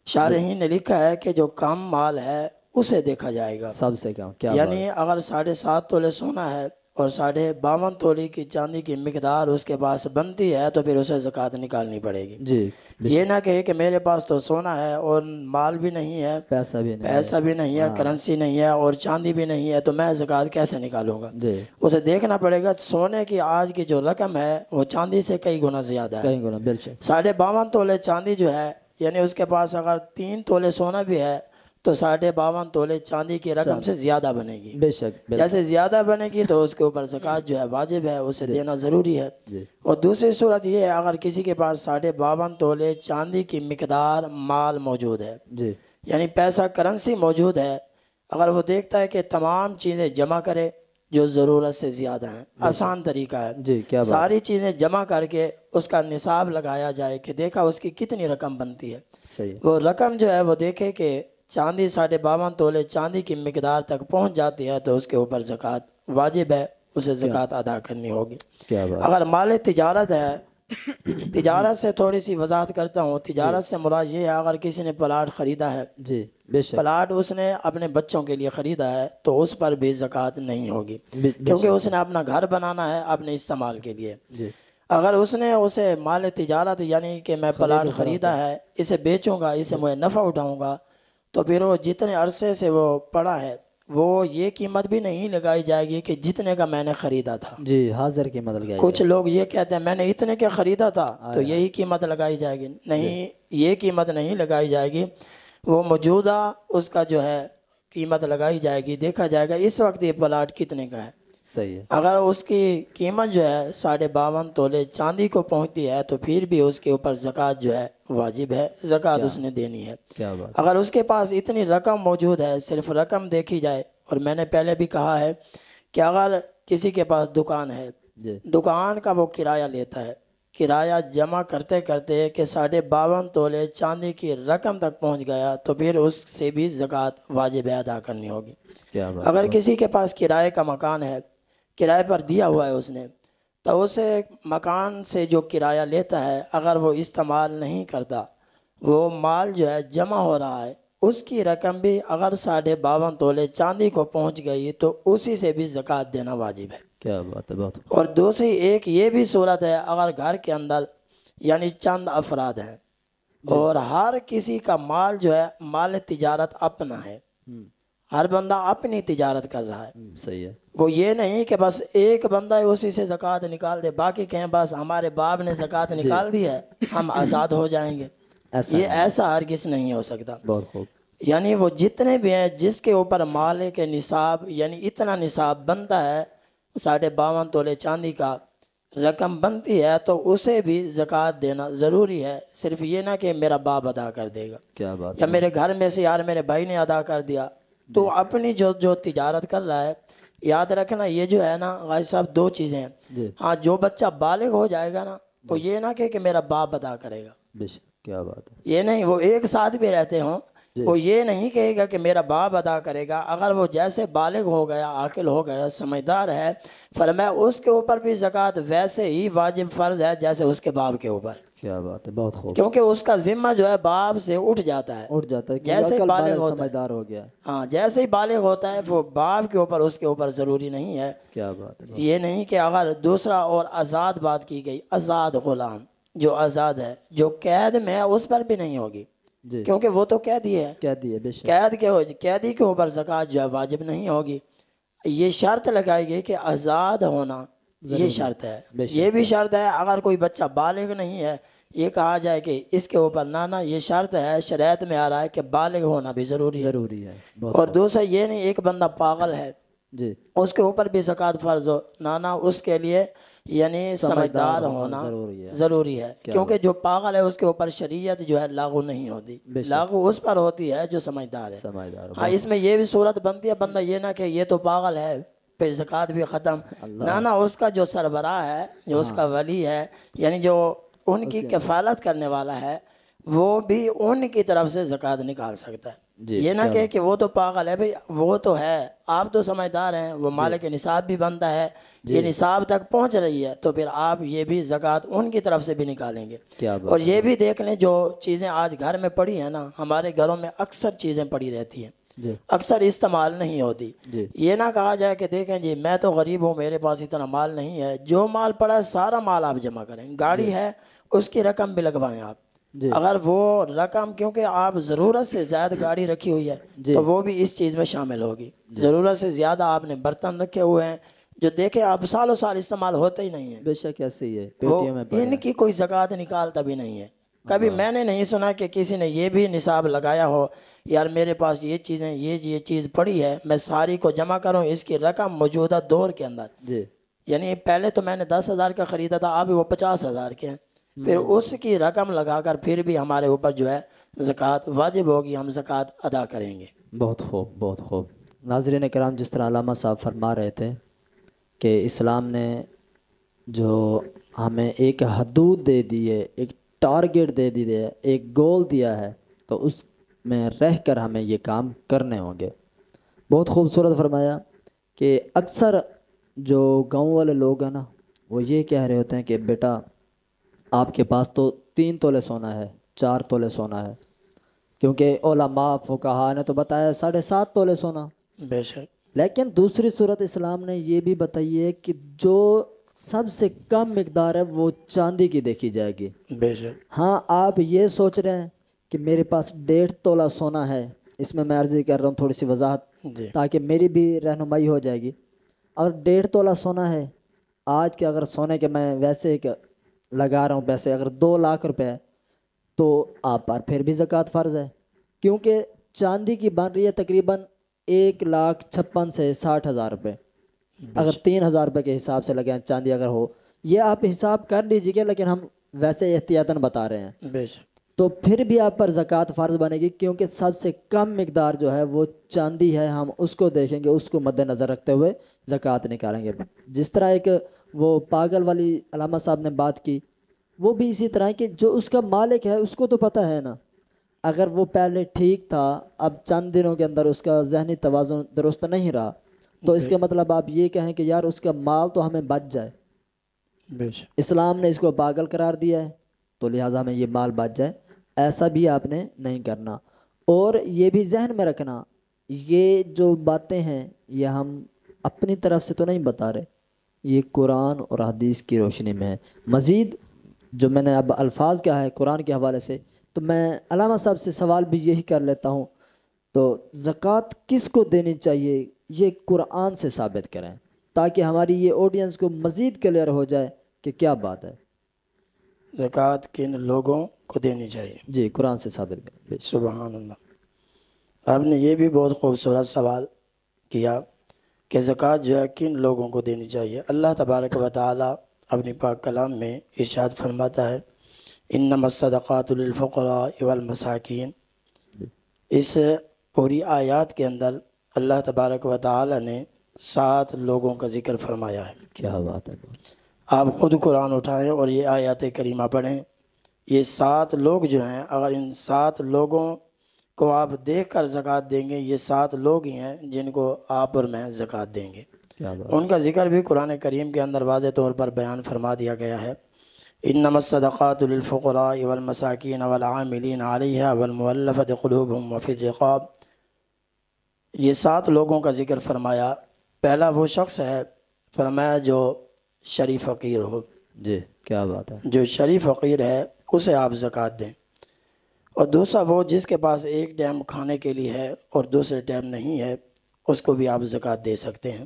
شارحین نے لکھا ہے کہ جو کم مال ہے اسے دیکھا جائے گا، سب سے کم کیا یعنی اگر 7.5 تولے سونا ہے اور 52.5 تولی کی چاندی کی مقدار اس کے پاس بنتی ہے تو پھر اسے زکوٰۃ نکالنی پڑے گی۔ جی یہ نہ کہے کہ میرے پاس تو سونا ہے اور مال بھی نہیں ہے، پیسہ بھی نہیں ہے، کرنسی نہیں ہے اور چاندی بھی نہیں ہے، تو میں زکوٰۃ کیسے نکالوں گا؟ جی اسے دیکھنا پڑے گا سونے کی آج کی جو رقم ہے وہ چاندی سے کئی گنا زیادہ ہے۔ کہیں گنا بالکل 52.5 تولے چاندی جو ہے، یعنی اس کے پاس اگر 3 تولے سونا بھی ہے تو 52.5 تولے چاندی کی رقم سے زیادہ بنے گی۔ بے شک جیسے زیادہ بنے گی تو اس کے اوپر زکوٰۃ جو ہے واجب ہے، اسے دینا ضروری ہے۔ جی اور دوسری صورت یہ ہے اگر کسی کے پاس 52.5 تولے چاندی کی مقدار مال موجود ہے، جی یعنی پیسہ کرنسی موجود ہے، اگر وہ دیکھتا ہے کہ تمام چیزیں جمع کرے جو ضرورت سے زیادہ ہیں، آسان طریقہ ہے، جی کیا بات ساری چیزیں جمع کر کے اس کا نصاب لگایا جائے کہ دیکھا اس کی کتنی رقم بنتی ہے۔ صحیح وہ رقم جو ہے وہ دیکھے کہ چاندی 52.5 تولے چاندی کی مقدار تک پہنچ جاتی ہے تو اس کے اوپر زکوٰۃ واجب ہے، اسے زکوٰۃ ادا کرنی ہوگی۔ کیا بات اگر مال تجارت ہے، تجارت سے تھوڑی سی وضاحت کرتا ہوں، تجارت سے مراد یہ ہے اگر کسی نے پلاٹ خریدا ہے، جی بے شک پلاٹ اس نے اپنے بچوں کے لیے خریدا ہے تو اس پر بھی زکوٰۃ نہیں ہوگی، بے کیونکہ اس نے اپنا گھر بنانا ہے اپنے استعمال کے لیے۔ جی اگر اس نے اسے مال تجارت یعنی کہ میں پلاٹ خریدا ہے، اسے بیچوں گا، اسے میں نفع اٹھاؤں گا، تو پھر وہ جتنے عرصے سے وہ پڑا ہے وہ یہ قیمت بھی نہیں لگائی جائے گی کہ جتنے کا میں نے خریدا تھا۔ جی حاضر کی مدد لگائی کچھ لوگ یہ کہتے ہیں میں نے اتنے کے خریدا تھا تو یہی قیمت لگائی جائے گی، نہیں، یہ قیمت نہیں لگائی جائے گی، وہ موجودہ اس کا جو ہے قیمت لگائی جائے گی، دیکھا جائے گا اس وقت یہ پلاٹ کتنے کا ہے۔ صحیح ہے اگر اس کی قیمت جو ہے 52.5 تولے چاندی کو پہنچتی ہے تو پھر بھی اس کے اوپر زکوٰۃ جو ہے واجب ہے، زکوٰۃ اس نے دینی ہے۔ کیا بات اگر اس کے پاس اتنی رقم موجود ہے، صرف رقم دیکھی جائے، اور میں نے پہلے بھی کہا ہے کہ اگر کسی کے پاس دکان ہے، جی دکان کا وہ کرایہ لیتا ہے، کرایہ جمع کرتے کرتے کہ 52.5 تولے چاندی کی رقم تک پہنچ گیا تو پھر اس سے بھی زکوٰۃ واجب ادا کرنی ہوگی۔ کیا بات اگر کسی کے پاس کرائے کا مکان ہے، کرائے پر دیا ہوا ہے اس نے، تو اسے مکان سے جو کرایہ لیتا ہے اگر وہ استعمال نہیں کرتا، وہ مال جو ہے جمع ہو رہا ہے، اس کی رقم بھی اگر 52.5 تولے چاندی کو پہنچ گئی تو اسی سے بھی زکوٰۃ دینا واجب ہے۔ کیا بات ہے بہت اور دوسری ایک یہ بھی صورت ہے اگر گھر کے اندر یعنی چند افراد ہیں اور ہر کسی کا مال جو ہے مال تجارت اپنا ہے، ہر بندہ اپنی تجارت کر رہا ہے، صحیح ہے وہ یہ نہیں کہ بس ایک بندہ ہے اسی سے زکوٰۃ نکال دے، باقی کہیں بس ہمارے باپ نے زکوٰۃ نکال دی ہے ہم آزاد ہو جائیں گے، یہ ایسا ہرگز نہیں ہو سکتا۔ بہت خوب یعنی وہ جتنے بھی ہیں جس کے اوپر مال کے نصاب یعنی اتنا نصاب بنتا ہے 52.5 تولے چاندی کا رقم بنتی ہے تو اسے بھی زکوٰۃ دینا ضروری ہے، صرف یہ نہ کہ میرا باپ ادا کر دے گا کیا بات یا میرے گھر میں سے یار میرے بھائی نے ادا کر دیا، تو اپنی جو تجارت کر رہا ہے، یاد رکھنا یہ جو ہے نا غازی صاحب 2 چیزیں ہیں۔ جی ہاں جو بچہ بالغ ہو جائے گا نا تو یہ نہ کہ میرا باپ ادا کرے گا، بے شک کیا بات ہے یہ نہیں، وہ ایک ساتھ بھی رہتے ہوں، وہ یہ نہیں کہے گا کہ میرا باپ ادا کرے گا، اگر وہ جیسے بالغ ہو گیا، عاقل ہو گیا، سمجھدار ہے، فرمایا اس کے اوپر بھی زکوٰۃ ویسے ہی واجب فرض ہے جیسے اس کے باپ کے اوپر، کیا بات ہے بہت خوب کیونکہ اس کا ذمہ جو ہے باپ سے اٹھ جاتا ہے، اٹھ جاتا ہے کہ جیسے عقل بالغ بالغ ہوتا ہے، سمجھدار ہو گیا ہاں جیسے ہی بالغ ہوتا ہے وہ باپ کے اوپر اس کے اوپر ضروری نہیں ہے۔ کیا بات ہے یہ نہیں کہ اگر دوسرا اور آزاد بات کی گئی، آزاد غلام جو آزاد ہے جو قید میں ہے اس پر بھی نہیں ہوگی، جی کیونکہ وہ تو قیدی ہے، کیا دیے بے شک قیدی کے اوپر زکوٰۃ جو ہے واجب نہیں ہوگی۔ یہ شرط لگائی گئی کہ آزاد ہونا یہ شرط ہے. بے شک. یہ بھی شرط ہے اگر کوئی بچہ بالغ نہیں ہے یہ کہا جائے کہ اس کے اوپر نہ یہ شرط ہے شریعت میں آ رہا ہے کہ بالغ ہونا بھی ضروری ہے. ضروری ہے. بہت اور دوسرا یہ نہیں ایک بندہ پاگل ہے جی اس کے اوپر بھی زکوٰۃ فرض ہو نہ اس کے لیے یعنی سمجھدار ہونا ضروری ہے. کیونکہ جو پاگل ہے اس کے اوپر شریعت جو ہے لاگو نہیں ہوتی, لاگو اس پر ہوتی ہے جو سمجھدار ہے. ہاں اس میں یہ بھی صورت بنتی ہے بندہ یہ نہ کہ یہ تو پاگل ہے پھر زکوٰۃ بھی ختم. نہ اس کا جو سربراہ ہے جو اس کا ولی ہے یعنی جو ان کی کفالت کرنے والا ہے وہ بھی ان کی طرف سے زکوٰۃ نکال سکتا ہے. یہ نہ کہ وہ تو پاگل ہے بھئی وہ تو ہے آپ تو سمجھدار ہیں وہ مالک نصاب بھی بنتا ہے یہ نصاب تک پہنچ رہی ہے تو پھر آپ یہ بھی زکوٰۃ ان کی طرف سے بھی نکالیں گے. اور یہ بھی دیکھ لیں جو چیزیں آج گھر میں پڑی ہیں نا ہمارے گھروں میں اکثر چیزیں پڑی رہتی ہیں اکثر استعمال نہیں ہوتی. یہ نہ کہا جائے کہ دیکھیں جی میں تو غریب ہوں میرے پاس اتنا مال نہیں ہے, جو مال پڑا ہے سارا مال آپ جمع کریں. گاڑی ہے اس کی رقم بھی لگوائیں آپ اگر وہ رقم کیونکہ آپ ضرورت سے زیادہ گاڑی رکھی ہوئی ہے تو وہ بھی اس چیز میں شامل ہوگی. ضرورت سے زیادہ آپ نے برتن رکھے ہوئے ہیں جو دیکھیں آپ سالوں سال استعمال ہوتے ہی نہیں ہیں بے شک ایسے ہی ہے ان کی کوئی زکوٰۃ نکالتا بھی نہیں ہے. کبھی میں نے نہیں سنا کہ کسی نے یہ بھی نصاب لگایا ہو یار میرے پاس یہ چیزیں یہ چیز پڑی ہے میں ساری کو جمع کروں اس کی رقم موجودہ دور کے اندر یعنی پہلے تو میں نے 10,000 کا خریدا تھا اب وہ 50,000 کے ہیں پھر اس کی رقم لگا کر پھر بھی ہمارے اوپر جو ہے زکوٰۃ واجب ہوگی ہم زکوٰۃ ادا کریں گے. بہت خوب بہت خوب. ناظرین کرام جس طرح علامہ صاحب فرما رہے تھے کہ اسلام نے جو ہمیں ایک حدود دے دی ہے ایک ٹارگٹ دے دی ہے ایک گول دیا ہے تو اس میں رہ کر ہمیں یہ کام کرنے ہوں گے. بہت خوبصورت فرمایا کہ اکثر جو گاؤں والے لوگ ہیں نا وہ یہ کہہ رہے ہوتے ہیں کہ بیٹا آپ کے پاس تو 3 تولے سونا ہے 4 تولے سونا ہے کیونکہ علماء فقہاء نے تو بتایا 7.5 تولے سونا. بے شک. لیکن دوسری صورت اسلام نے یہ بھی بتائی ہے کہ جو سب سے کم مقدار ہے وہ چاندی کی دیکھی جائے گی. بے شک. ہاں آپ یہ سوچ رہے ہیں کہ میرے پاس 1.5 تولہ سونا ہے اس میں عرض کر رہا ہوں تھوڑی سی وضاحت تاکہ میری بھی رہنمائی ہو جائے گی. اگر 1.5 تولہ سونا ہے آج کے اگر سونے کے میں ویسے ایک لگا رہا ہوں پیسے اگر 2 لاکھ روپے تو آپ پر پھر بھی زکوٰۃ فرض ہے کیونکہ چاندی کی بن رہی ہے تقریباً 1,56,000 سے 60,000 روپے. اگر 3,000 روپے کے حساب سے لگیں چاندی اگر ہو یہ آپ حساب کر لیجیے گا لیکن ہم ویسے احتیاطاً بتا رہے ہیں تو پھر بھی آپ پر زکوٰۃ فرض بنے گی کیونکہ سب سے کم مقدار جو ہے وہ چاندی ہے ہم اس کو دیکھیں گے اس کو مد نظر رکھتے ہوئے زکوٰۃ نکالیں گے. جس طرح ایک وہ پاگل والی علامہ صاحب نے بات کی وہ بھی اسی طرح کہ جو اس کا مالک ہے اس کو تو پتہ ہے نا اگر وہ پہلے ٹھیک تھا اب چند دنوں کے اندر اس کا ذہنی توازن درست نہیں رہا تو اس کے مطلب آپ یہ کہیں کہ یار اس کا مال تو ہمیں بچ جائے. اسلام نے اس کو پاگل قرار دیا ہے تو لہٰذا ہمیں یہ مال بچ جائے ایسا بھی آپ نے نہیں کرنا. اور یہ بھی ذہن میں رکھنا یہ جو باتیں ہیں یہ ہم اپنی طرف سے تو نہیں بتا رہے یہ قرآن اور حدیث کی روشنی میں ہے. مزید جو میں نے اب الفاظ کہا ہے قرآن کے حوالے سے تو میں علامہ صاحب سے سوال بھی یہی کر لیتا ہوں تو زکوٰۃ کس کو دینی چاہیے یہ قرآن سے ثابت کریں تاکہ ہماری یہ آڈینس کو مزید کلیئر ہو جائے کہ کیا بات ہے. زکوٰۃ کن لوگوں کو دینی چاہیے جی قرآن سے ثابت کریں. سبحان اللہ. آپ نے یہ بھی بہت خوبصورت سوال کیا کہ زکوٰۃ جو ہے کن لوگوں کو دینی چاہیے. اللہ تبارک و تعالی اپنی پاک کلام میں ارشاد فرماتا ہے انما الصدقات للفقراء والمساکین. اس پوری آیات کے اندر اللہ تبارک و تعالی نے 7 لوگوں کا ذکر فرمایا ہے. کیا بات ہے. آپ خود قرآن اٹھائیں اور یہ آیات کریمہ پڑھیں. یہ 7 لوگ جو ہیں اگر ان 7 لوگوں کو آپ دیکھ کر زکوٰۃ دیں گے یہ 7 لوگ ہی ہیں جن کو آپ اور میں زکوٰۃ دیں گے. ان کا ذکر بھی قرآن کریم کے اندر واضح طور پر بیان فرما دیا گیا ہے. انما الصدقات للفقراء والمساکین والعاملین علیہا والمؤلفۃ قلوبہم وفی الرقاب. یہ 7 لوگوں کا ذکر فرمایا. پہلا وہ شخص ہے فرمایا جو شریف فقیر ہو. جی کیا بات ہے. جو شریف فقیر ہے اسے آپ زکوٰۃ دیں. اور دوسرا وہ جس کے پاس ایک ٹائم کھانے کے لیے ہے اور دوسرے ٹائم نہیں ہے اس کو بھی آپ زکوٰۃ دے سکتے ہیں.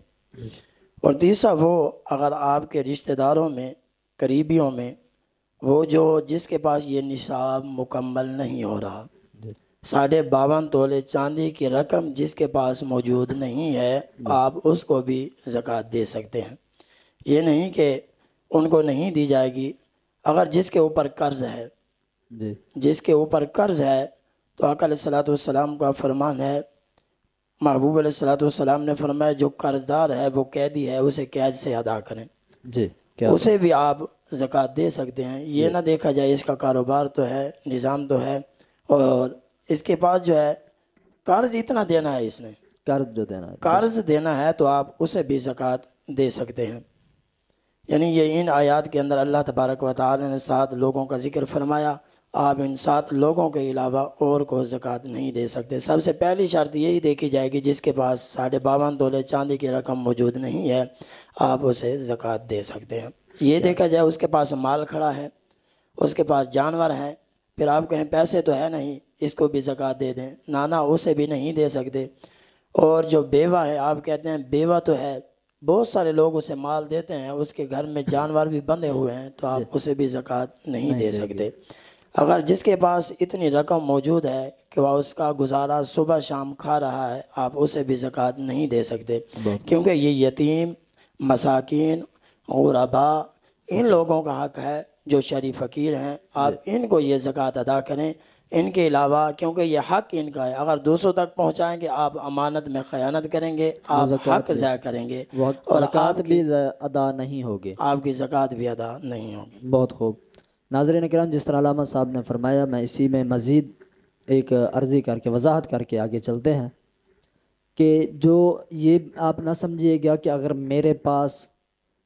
اور تیسرا وہ اگر آپ کے رشتہ داروں میں قریبیوں میں وہ جس کے پاس یہ نصاب مکمل نہیں ہو رہا، جی 52.5 تولے چاندی کی رقم جس کے پاس موجود نہیں ہے، جی آپ اس کو بھی زکوٰۃ دے سکتے ہیں۔ یہ نہیں کہ ان کو نہیں دی جائے گی۔ اگر جس کے اوپر قرض ہے، جی جس کے اوپر قرض ہے، تو آقا علیہ الصلوۃ والسلام کا فرمان ہے، محبوب علیہ الصلوۃ والسلام نے فرمایا جو قرض دار ہے، وہ قیدی ہے، اسے قید سے ادا کریں، جی کیا اسے بھی آپ زکوٰۃ دے سکتے ہیں۔ یہ جی نہ دیکھا جائے اس کا کاروبار تو ہے، نظام تو ہے، اور اس کے پاس جو ہے قرض اتنا دینا ہے، اس نے قرض جو دینا ہے قرض دینا ہے، تو آپ اسے بھی زکوٰۃ دے سکتے ہیں۔ یعنی یہ ان آیات کے اندر اللہ تبارک و تعالی نے 7 لوگوں کا ذکر فرمایا، آپ ان 7 لوگوں کے علاوہ اور کو زکوٰۃ نہیں دے سکتے۔ سب سے پہلی شرط یہی دیکھی جائے گی جس کے پاس 52.5 تولے چاندی کی رقم موجود نہیں ہے، آپ اسے زکوٰۃ دے سکتے ہیں۔ یہ کیا دیکھا جائے اس کے پاس مال کھڑا ہے، اس کے پاس جانور ہیں، پھر آپ کہیں پیسے تو ہے نہیں، اس کو بھی زکوٰۃ دے دیں، نانا اسے بھی نہیں دے سکتے۔ اور جو بیوہ ہے، آپ کہتے ہیں بیوہ تو ہے، بہت سارے لوگ اسے مال دیتے ہیں، اس کے گھر میں جانور بھی بندھے ہوئے ہیں، تو جی آپ اسے بھی زکوٰۃ نہیں نہیں دے دے گی سکتے۔ اگر جس کے پاس اتنی رقم موجود ہے کہ وہ اس کا گزارا صبح شام کھا رہا ہے، آپ اسے بھی زکوٰۃ نہیں دے سکتے، بہت کیونکہ یہ یتیم، مساکین، غرباء، ان لوگوں کا حق ہے جو شریف فقیر ہیں، آپ جی ان کو یہ زکوٰۃ ادا کریں۔ ان کے علاوہ کیونکہ یہ حق ان کا ہے، اگر دوسروں تک پہنچائیں گے آپ امانت میں خیانت کریں گے، وہ آپ حق زکوٰۃ بھی ضائع کریں گے، وہ اور زکوٰۃ بھی ادا نہیں ہوگی۔ آپ کی زکوٰۃ بھی ادا نہیں ہوگی۔ بہت خوب۔ ناظرین کرام، جس طرح علامہ صاحب نے فرمایا، میں اسی میں مزید ایک عرضی کر کے وضاحت کر کے آگے چلتے ہیں کہ جو یہ آپ نہ سمجھیے گا کہ اگر میرے پاس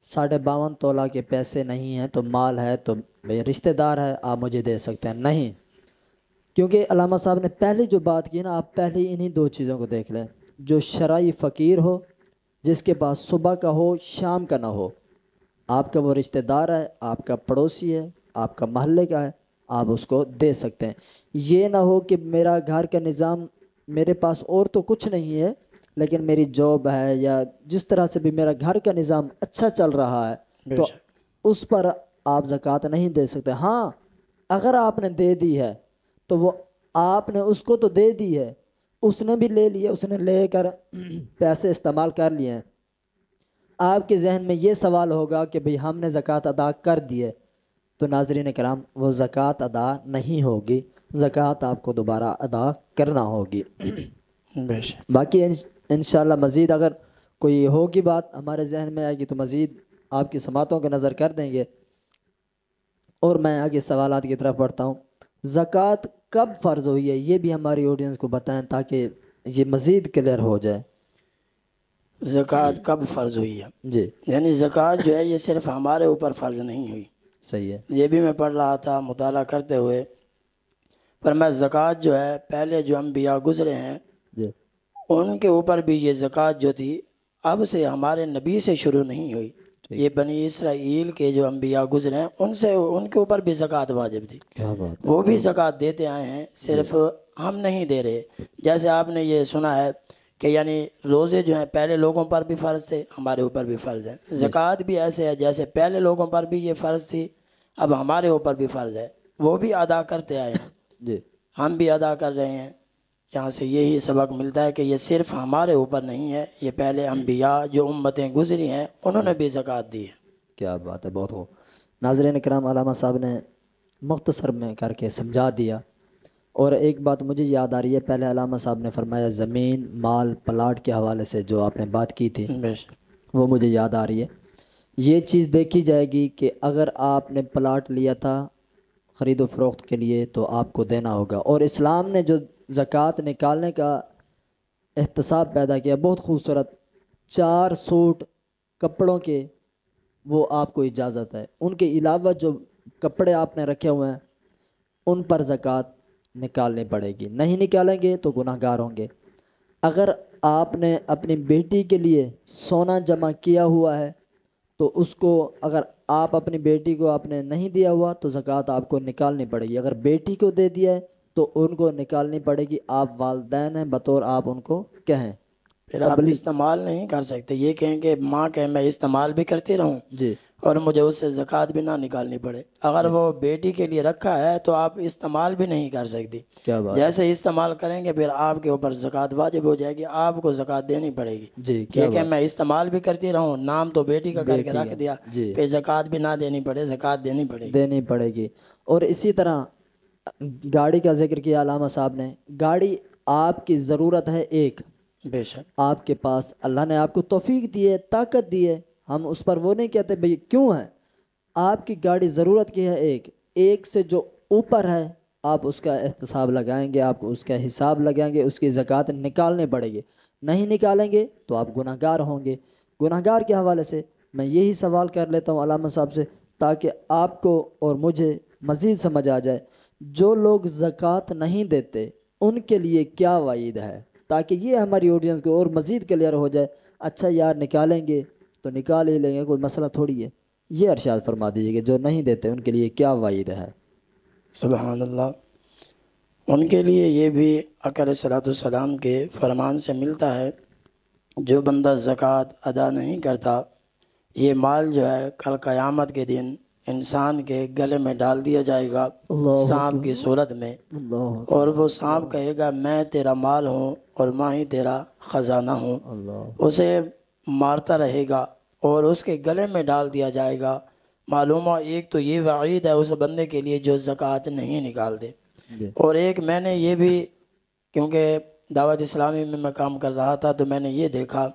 52.5 تولہ کے پیسے نہیں ہیں تو مال ہے تو میرے رشتہ دار ہے آپ مجھے دے سکتے ہیں، نہیں، کیونکہ علامہ صاحب نے پہلی جو بات کی نا، آپ پہلے انہی 2 چیزوں کو دیکھ لیں، جو شرعی فقیر ہو، جس کے پاس صبح کا ہو شام کا نہ ہو، آپ کا وہ رشتہ دار ہے، آپ کا پڑوسی ہے، آپ کا محلے کا ہے، آپ اس کو دے سکتے ہیں۔ یہ نہ ہو کہ میرا گھر کا نظام، میرے پاس اور تو کچھ نہیں ہے لیکن میری جاب ہے یا جس طرح سے بھی میرا گھر کا نظام اچھا چل رہا ہے بے تو شک۔ اس پر آپ زکوٰۃ نہیں دے سکتے۔ ہاں اگر آپ نے دے دی ہے تو وہ آپ نے اس کو تو دے دی ہے، اس نے بھی لے لیا، اس نے لے کر پیسے استعمال کر لیے ہیں، آپ کے ذہن میں یہ سوال ہوگا کہ بھئی ہم نے زکوٰۃ ادا کر دی ہے، تو ناظرین کرام وہ زکوٰۃ ادا نہیں ہوگی، زکوٰۃ آپ کو دوبارہ ادا کرنا ہوگی۔ بے شک۔ باقی انشاءاللہ مزید اگر کوئی ہوگی بات ہمارے ذہن میں آئے گی تو مزید آپ کی سماعتوں کے نظر کر دیں گے، اور میں آگے سوالات کی طرف بڑھتا ہوں۔ زکوٰۃ کب فرض ہوئی ہے یہ بھی ہماری آڈینس کو بتائیں تاکہ یہ مزید کلیئر ہو جائے۔ زکوٰۃ کب فرض ہوئی ہے؟ جی یعنی زکوٰۃ جو ہے یہ صرف ہمارے اوپر فرض نہیں ہوئی، صحیح ہے۔ یہ بھی میں پڑھ رہا تھا مطالعہ کرتے ہوئے، پر میں زکوٰۃ جو ہے پہلے جو انبیاء گزرے ہیں جی ان کے اوپر بھی یہ زکوٰۃ جو تھی اب سے ہمارے نبی سے شروع نہیں ہوئی، یہ بنی اسرائیل کے جو انبیاء گزرے ہیں ان کے اوپر بھی زکوٰۃ واجب تھی، کیا بات ہے۔ وہ بھی زکوٰۃ دیتے آئے ہیں، صرف ہم نہیں دے رہے۔ جیسے آپ نے یہ سنا ہے کہ یعنی روزے جو ہیں پہلے لوگوں پر بھی فرض تھے، ہمارے اوپر بھی فرض ہے، زکوٰۃ بھی ایسے ہے جیسے پہلے لوگوں پر بھی یہ فرض تھی اب ہمارے اوپر بھی فرض ہے، وہ بھی ادا کرتے آئے ہیں، جی ہم بھی ادا کر رہے ہیں۔ یہاں سے یہی سبق ملتا ہے کہ یہ صرف ہمارے اوپر نہیں ہے، یہ پہلے انبیاء جو امتیں گزری ہیں انہوں نے بھی زکوٰۃ دی ہے۔ کیا بات ہے، بہت خوب۔ ناظرین کرام، علامہ صاحب نے مختصر میں کر کے سمجھا دیا، اور ایک بات مجھے یاد آ رہی ہے، پہلے علامہ صاحب نے فرمایا زمین مال پلاٹ کے حوالے سے جو آپ نے بات کی تھی بے شک۔ وہ مجھے یاد آ رہی ہے۔ یہ چیز دیکھی جائے گی کہ اگر آپ نے پلاٹ لیا تھا خرید و فروخت کے لیے تو آپ کو دینا ہوگا، اور اسلام نے جو زکوٰۃ نکالنے کا احتساب پیدا کیا بہت خوبصورت، 4 سوٹ کپڑوں کے وہ آپ کو اجازت ہے، ان کے علاوہ جو کپڑے آپ نے رکھے ہوئے ہیں ان پر زکوٰۃ نکالنی پڑے گی، نہیں نکالیں گے تو گناہ گار ہوں گے۔ اگر آپ نے اپنی بیٹی کے لیے سونا جمع کیا ہوا ہے تو اس کو، اگر آپ اپنی بیٹی کو آپ نے نہیں دیا ہوا تو زکوٰۃ آپ کو نکالنی پڑے گی، اگر بیٹی کو دے دیا ہے تو ان کو نکالنی پڑے گی، آپ والدین ہیں بطور آپ ان کو کہیں۔ پھر آپ استعمال نہیں کر سکتے. یہ کہیں کہ ماں کہ میں استعمال بھی کرتی رہوں جی اور مجھے اس سے زکوٰۃ بھی نہ نکالنی پڑے. اگر وہ بیٹی کے لیے رکھا ہے تو آپ استعمال بھی نہیں کر سکتی. کیا بات. جیسے استعمال کریں گے پھر آپ کے اوپر زکوٰۃ واجب ہو جائے گی, آپ کو زکوٰۃ دینی پڑے گی. جی کیا یہ کہ بات. میں استعمال بھی کرتی رہوں, نام تو بیٹی کا کر کے رکھ دیا, جی پھر زکوٰۃ بھی نہ دینی پڑے, زکوٰۃ دینی پڑے گی. دینی پڑے گی. اور اسی طرح گاڑی کا ذکر کیا علامہ صاحب نے. گاڑی آپ کی ضرورت ہے ایک, بے شک. آپ کے پاس اللہ نے آپ کو توفیق دی ہے, طاقت دی ہے, ہم اس پر وہ نہیں کہتے بھئی کیوں ہے. آپ کی گاڑی ضرورت کی ہے ایک سے جو اوپر ہے آپ اس کا احتساب لگائیں گے, آپ اس کا حساب لگائیں گے, اس کی زکوٰۃ نکالنے پڑے گی. نہیں نکالیں گے تو آپ گناہ گار ہوں گے. گناہ گار کے حوالے سے میں یہی سوال کر لیتا ہوں علامہ صاحب سے, تاکہ آپ کو اور مجھے مزید سمجھ آ جائے. جو لوگ زکوٰۃ نہیں دیتے ان کے لیے کیا وعید ہے, تاکہ یہ ہماری آڈینس کو اور مزید کلیئر ہو جائے. اچھا یار نکالیں گے تو نکال ہی لیں گے, کوئی مسئلہ تھوڑی ہے. یہ ارشاد فرما دیجیے کہ جو نہیں دیتے ان کے لیے کیا وعید ہے. سبحان اللہ. ان کے لیے یہ بھی آقا علیہ الصلوۃ والسلام کے فرمان سے ملتا ہے, جو بندہ زکوٰۃ ادا نہیں کرتا یہ مال جو ہے کل قیامت کے دن انسان کے گلے میں ڈال دیا جائے گا سانپ کی صورت میں, اور وہ سانپ کہے گا میں تیرا مال ہوں اور میں ہی تیرا خزانہ ہوں. اسے مارتا رہے گا اور اس کے گلے میں ڈال دیا جائے گا. معلوم ہو ایک تو یہ وعید ہے اس بندے کے لیے جو زکوٰۃ نہیں نکال دے, اور ایک میں نے یہ بھی, کیونکہ دعوت اسلامی میں میں کام کر رہا تھا تو میں نے یہ دیکھا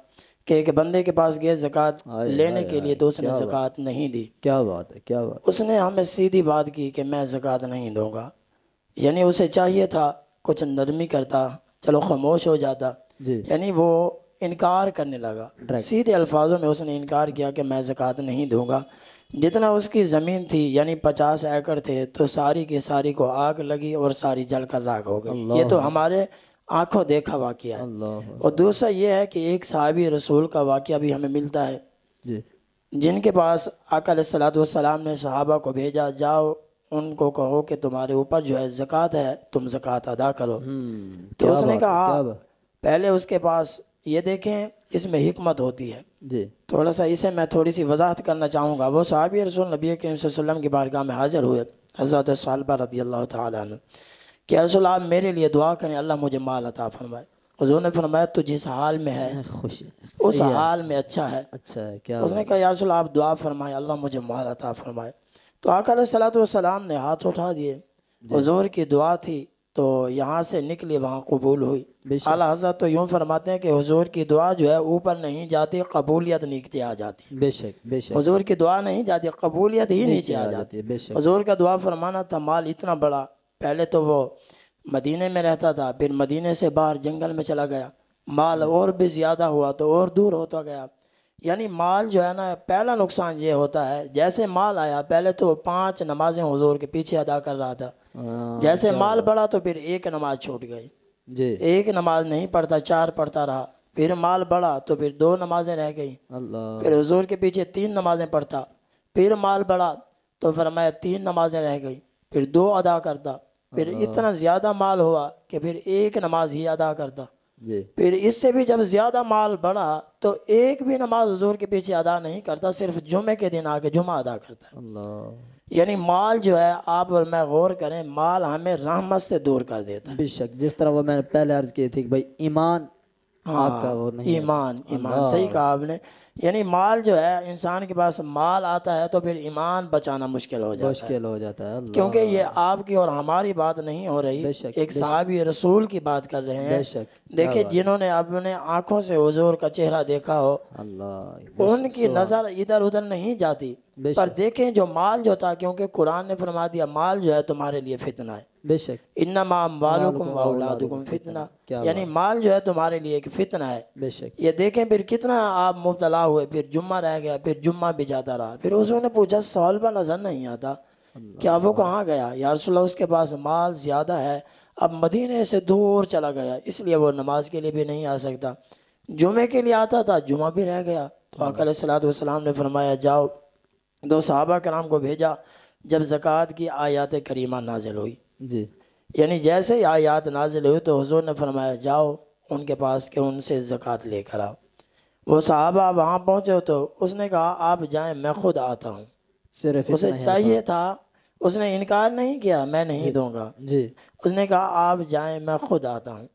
کہ ایک بندے کے پاس گئے زکوٰۃ لینے کے لیے تو اس نے زکوٰۃ نہیں دی. کیا بات ہے, کیا بات. اس نے ہمیں سیدھی بات کی کہ میں زکوٰۃ نہیں دوں گا. یعنی اسے چاہیے تھا کچھ نرمی کرتا, چلو خاموش ہو جاتا. جی یعنی وہ انکار کرنے لگا, سیدھے الفاظوں میں اس نے انکار کیا کہ میں زکوٰۃ نہیں دوں گا. جتنا اس کی زمین تھی یعنی 50 ایکڑ تھے تو ساری کی ساری کو آگ لگی اور ساری جل کر راکھ ہو گئی. یہ تو ہمارے آنکھوں دیکھا واقعہ ہے. اور دوسرا یہ ہے کہ ایک صحابی رسول کا واقعہ بھی ہمیں ملتا ہے, جن کے پاس آقا علیہ الصلوۃ والسلام نے صحابہ کو بھیجا, جاؤ ان کو کہو کہ تمہارے اوپر جو ہے زکوٰۃ ہے, تم زکوٰۃ ادا کرو. تو اس نے کہا, پہلے اس کے پاس یہ دیکھیں اس میں حکمت ہوتی ہے, تھوڑا سا اسے میں تھوڑی سی وضاحت کرنا چاہوں گا. وہ صحابی رسول نبی کریم صلی اللہ علیہ وسلم کی بارگاہ میں حاضر ہوئے, حضرت ثعلبہ رضی اللہ تعالیٰ عنہ, کہ رسول آپ میرے لیے دعا کریں اللہ مجھے مال عطا فرمائے. حضور نے فرمایا تو جس حال میں ہے اس حال میں اچھا ہے. اس نے کہا یا رسول آپ دعا فرمائیں اللہ مجھے مال عطا فرمائے. تو آقا علیہ الصلوۃ والسلام نے ہاتھ اٹھا دیے, حضور کی دعا تھی تو یہاں سے نکلی وہاں قبول ہوئی. اعلیٰ حضرت تو یوں فرماتے ہیں کہ حضور کی دعا جو ہے اوپر نہیں جاتی, قبولیت نیچے آ جاتی. بے شک بے شک. حضور کی دعا نہیں جاتی, قبولیت ہی نیچے آ جاتی. حضور کا دعا فرمانا تھا. مال اتنا بڑا, پہلے تو وہ مدینے میں رہتا تھا, پھر مدینے سے باہر جنگل میں چلا گیا, مال اور بھی زیادہ ہوا تو اور دور ہوتا گیا. یعنی مال جو ہے نا, پہلا نقصان یہ ہوتا ہے جیسے مال آیا پہلے تو 5 نمازیں حضور کے پیچھے ادا کر رہا تھا, جیسے مال بڑھا تو پھر 1 نماز چھوٹ گئی, 1 نماز نہیں پڑھتا 4 پڑھتا رہا. پھر مال بڑھا تو پھر 2 نمازیں رہ گئیں, پھر حضور کے پیچھے 3 نمازیں پڑھتا. پھر مال بڑھا تو فرمایا 3 نمازیں رہ گئی, پھر 2 ادا کرتا. پھر اتنا زیادہ مال ہوا کہ پھر 1 نماز ہی ادا کرتا. پھر اس سے بھی جب زیادہ مال بڑھا تو 1 بھی نماز حضور کے پیچھے ادا نہیں کرتا, صرف جمعے کے دن آ کے جمعہ ادا کرتا ہے. یعنی مال جو ہے, آپ اور میں غور کریں, مال ہمیں رحمت سے دور کر دیتا ہے. بے شک, جس طرح وہ میں نے پہلے عرض کی تھی کہ بھائی ایمان آپ کا وہ نہیں, ایمان صحیح کہا آپ نے. یعنی مال جو ہے, انسان کے پاس مال آتا ہے تو پھر ایمان بچانا مشکل ہو جاتا ہے. کیونکہ یہ آپ کی اور ہماری بات نہیں ہو رہی, ایک صحابی رسول کی بات کر رہے ہیں. دیکھیں جنہوں نے اپنے آنکھوں سے حضور کا چہرہ دیکھا ہو, ان کی نظر ادھر ادھر نہیں جاتی. پر دیکھیں جو مال جو تھا, کیونکہ قرآن نے فرما دیا مال جو ہے تمہارے لیے فتنہ ہے. بے شک, انما اموالکم واولادکم فتنہ, یعنی مال جو ہے تمہارے لیے ایک فتنہ ہے. بے شک. یہ دیکھیں پھر کتنا آپ مبتلا ہوئے, پھر جمعہ رہ گیا, پھر جمعہ بھی جاتا رہا. پھر حضور نے پوچھا ثعلبہ نظر نہیں آتا, کیا وہ کہاں گیا؟ یا رسول اللہ اس کے پاس مال زیادہ ہے, اب مدینے سے دور چلا گیا, اس لیے وہ نماز کے لیے بھی نہیں آ سکتا. جمعے کے لیے آتا تھا, جمعہ بھی رہ گیا. تو آقا علیہ الصلوۃ والسلام نے فرمایا جاؤ. 2 صحابہ کرام کو بھیجا. جب زکوٰۃ کی آیات کریمہ نازل ہوئی, یعنی جیسے ہی آیات نازل ہوئی تو حضور نے فرمایا جاؤ ان کے پاس کہ ان سے زکوٰۃ لے کر آؤ۔ وہ صحابہ وہاں پہنچے تو اس نے کہا آپ جائیں میں خود آتا ہوں۔ صرف اسے اتنا ہی چاہیے تھا، اس نے انکار نہیں کیا میں نہیں دوں گا، جی اس نے کہا آپ جائیں میں خود آتا ہوں۔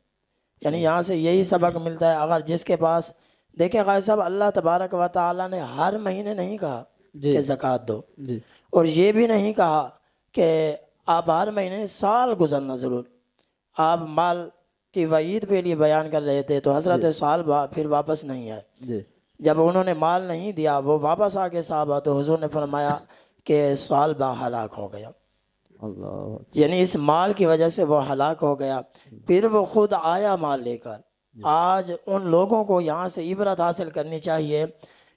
یعنی یہاں سے یہی سبق ملتا ہے، اگر جس کے پاس دیکھیں قاضی صاحب، اللہ تبارک و تعالیٰ نے ہر مہینے نہیں کہا جی کہ زکوٰۃ دو، جی اور یہ بھی نہیں کہا کہ آپ ہر مہینے سال گزرنا ضرور۔ آپ مال کی وعید کے لیے بیان کر رہے تھے تو حضرت سال پھر واپس نہیں آئے۔ جی جب انہوں نے مال نہیں دیا وہ واپس آ کے صحابہ تو حضور نے فرمایا کہ سال با ہلاک ہو گیا، اللہ یعنی اس مال کی وجہ سے وہ ہلاک ہو گیا۔ پھر وہ خود آیا مال لے کر۔ آج ان لوگوں کو یہاں سے عبرت حاصل کرنی چاہیے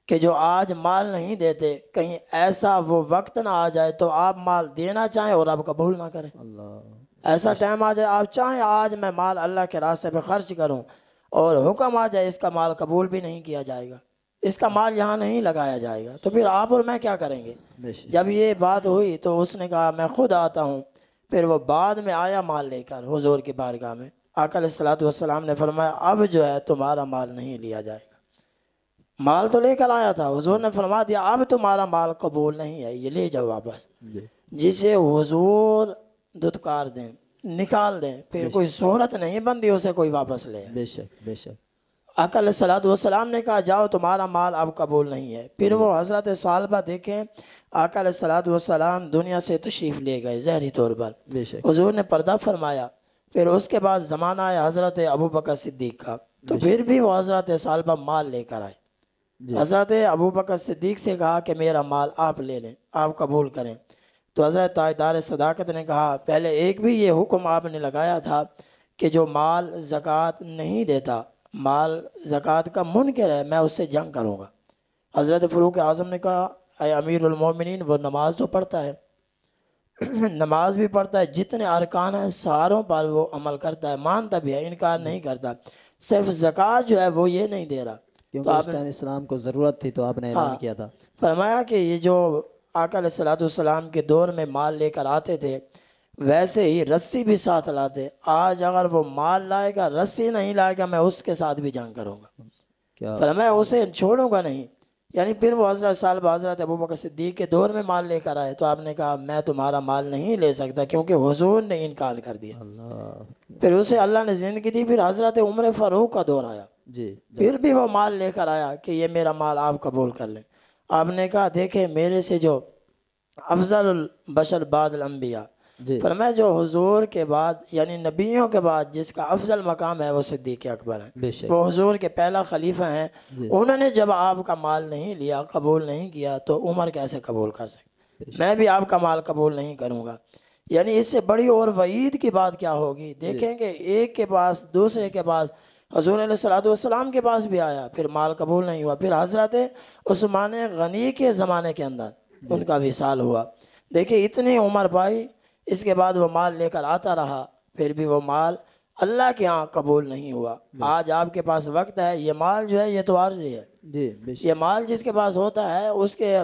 کہ جو آج مال نہیں دیتے، کہیں ایسا وہ وقت نہ آ جائے تو آپ مال دینا چاہیں اور آپ قبول نہ کریں۔ اللہ ایسا ٹائم آ جائے آپ چاہیں آج میں مال اللہ کے راستے پہ خرچ کروں، اور حکم آ جائے اس کا مال قبول بھی نہیں کیا جائے گا، اس کا مال یہاں نہیں لگایا جائے گا، تو پھر آپ اور میں کیا کریں گے؟ بے شک جب یہ بات ہوئی تو اس نے کہا میں خود آتا ہوں۔ پھر وہ بعد میں آیا مال لے کر حضور کی بارگاہ میں۔ آقا علیہ الصلوۃ والسلام نے فرمایا اب جو ہے تمہارا مال نہیں لیا جائے گا۔ مال تو لے کر آیا تھا، حضور نے فرما دیا اب تمہارا مال قبول نہیں ہے، یہ لے جاؤ واپس۔ جی جسے حضور دھتکار دیں، نکال دیں، پھر کوئی صورت نہیں بندی اسے کوئی واپس لے۔ بے شک بے شک آقا علیہ الصلوۃ والسلام نے کہا جاؤ تمہارا مال اب قبول نہیں ہے۔ پھر وہ حضرت ثعلبہ دیکھیں، آقا علیہ الصلوۃ والسلام دنیا سے تشریف لے گئے ظاہری طور پر، بے شک حضور نے پردہ فرمایا۔ پھر اس کے بعد زمانہ آیا حضرت ابوبکر صدیق کا، تو پھر بھی وہ حضرت ثعلبہ مال لے کر آئے۔ جی حضرت ابوبکر صدیق سے کہا کہ میرا مال آپ لے لیں، آپ قبول کریں۔ تو حضرت تاجدار صداقت نے کہا پہلے ایک بھی یہ حکم آپ نے لگایا تھا کہ جو مال زکوٰۃ نہیں دیتا، مال زکوٰۃ کا منکر ہے، میں اس سے جنگ کروں گا۔ حضرت فاروق اعظم نے کہا اے امیر المومنین، وہ نماز تو پڑھتا ہے، نماز بھی پڑھتا ہے، جتنے ارکان ہیں ساروں پر وہ عمل کرتا ہے، مانتا بھی ہے، انکار نہیں کرتا، صرف زکوٰۃ جو ہے وہ یہ نہیں دے رہا۔ کیونکہ اس ٹائم اسلام کو ضرورت تھی تو آپ نے اعلان کیا تھا۔ فرمایا کہ یہ جو آقا علیہ الصلوۃ والسلام کے دور میں مال لے کر آتے تھے ویسے ہی رسی بھی ساتھ لاتے، آج اگر وہ مال لائے گا رسی نہیں لائے گا میں اس کے ساتھ بھی جنگ کروں گا، کیا فرمایا اسے چھوڑوں گا نہیں۔ یعنی پھر وہ حضرت ثعلبہ حضرت ابوبکر صدیق کے دور میں مال لے کر آئے تو آپ نے کہا میں تمہارا مال نہیں لے سکتا کیونکہ حضور نے انکار کر دیا۔ اللہ پھر اسے اللہ نے زندگی دی، پھر حضرت عمر فاروق کا دور آیا، جی پھر بھی وہ مال لے کر آیا کہ یہ میرا مال آپ قبول کر لیں۔ آپ نے کہا دیکھیں میرے سے جو افضل البشر بعد الانبیاء، جی فرمایا جو حضور کے بعد یعنی نبیوں کے بعد جس کا افضل مقام ہے وہ صدیق اکبر ہیں، بے شک وہ حضور کے پہلا خلیفہ ہیں۔ جی انہوں نے جب آپ کا مال نہیں لیا، قبول نہیں کیا، تو عمر کیسے قبول کر سکتے؟ میں بھی آپ کا مال قبول نہیں کروں گا۔ یعنی اس سے بڑی اور وعید کی بات کیا ہوگی؟ دیکھیں کہ ایک کے پاس دوسرے کے پاس، حضور علیہ الصلوۃ والسلام کے پاس بھی آیا، پھر مال قبول نہیں ہوا، پھر حضرت عثمان غنی کے زمانے کے اندر ان کا وصال ہوا۔ دیکھیں اتنی عمر پائی، اس کے بعد وہ مال لے کر آتا رہا، پھر بھی وہ مال اللہ کے ہاں قبول نہیں ہوا۔ آج آپ کے پاس وقت ہے، یہ مال جو ہے یہ تو عارضی ہے، جی بے شک یہ مال جس کے پاس ہوتا ہے اس کے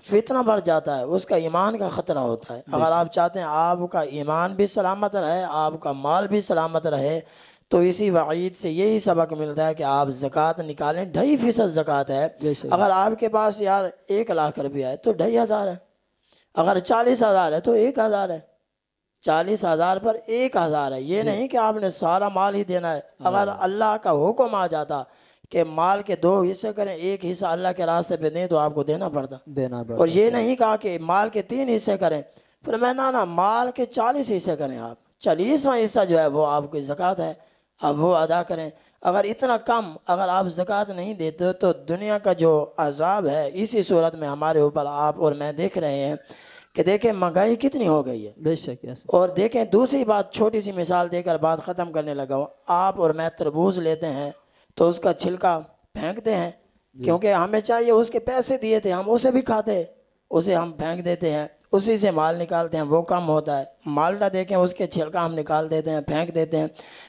فتنہ بڑھ جاتا ہے، اس کا ایمان کا خطرہ ہوتا ہے۔ اگر آپ چاہتے ہیں آپ کا ایمان بھی سلامت رہے، آپ کا مال بھی سلامت رہے، تو اسی وعید سے یہی سبق ملتا ہے کہ آپ زکوٰۃ نکالیں۔ 2.5% زکوٰۃ ہے۔ بے شک اگر آپ کے پاس یار 1,00,000 روپیہ ہے تو 2,500 ہے، اگر 40,000 ہے تو 1,000 ہے، 40,000 پر 1,000 ہے۔ یہ نہیں کہ آپ نے سارا مال ہی دینا ہے۔ اگر اللہ کا حکم آ جاتا کہ مال کے 2 حصے کریں، 1 حصہ اللہ کے راستے پہ دیں، تو آپ کو دینا پڑتا۔ دینا پڑتا اور یہ نہیں کہا کہ مال کے 3 حصے کریں، پھر میں نہ مال کے 40 حصے کریں، آپ 40واں حصہ جو ہے وہ آپ کی زکوٰۃ ہے، اب وہ ادا کریں۔ اگر اتنا کم اگر آپ زکوٰۃ نہیں دیتے تو دنیا کا جو عذاب ہے اسی صورت میں ہمارے اوپر آپ اور میں دیکھ رہے ہیں کہ دیکھیں مہنگائی کتنی ہو گئی ہے۔ بے شک یس اور دیکھیں دوسری بات، چھوٹی سی مثال دے کر بات ختم کرنے لگا ہوں، آپ اور میں تربوز لیتے ہیں تو اس کا چھلکا پھینکتے ہیں، کیونکہ ہمیں چاہیے، اس کے پیسے دیے تھے، ہم اسے بھی کھاتے، اسے ہم پھینک دیتے ہیں، اسی سے مال نکالتے ہیں، وہ کم ہوتا ہے۔ مالٹا دیکھیں، اس کے چھلکا ہم نکال دیتے ہیں، پھینک دیتے ہیں،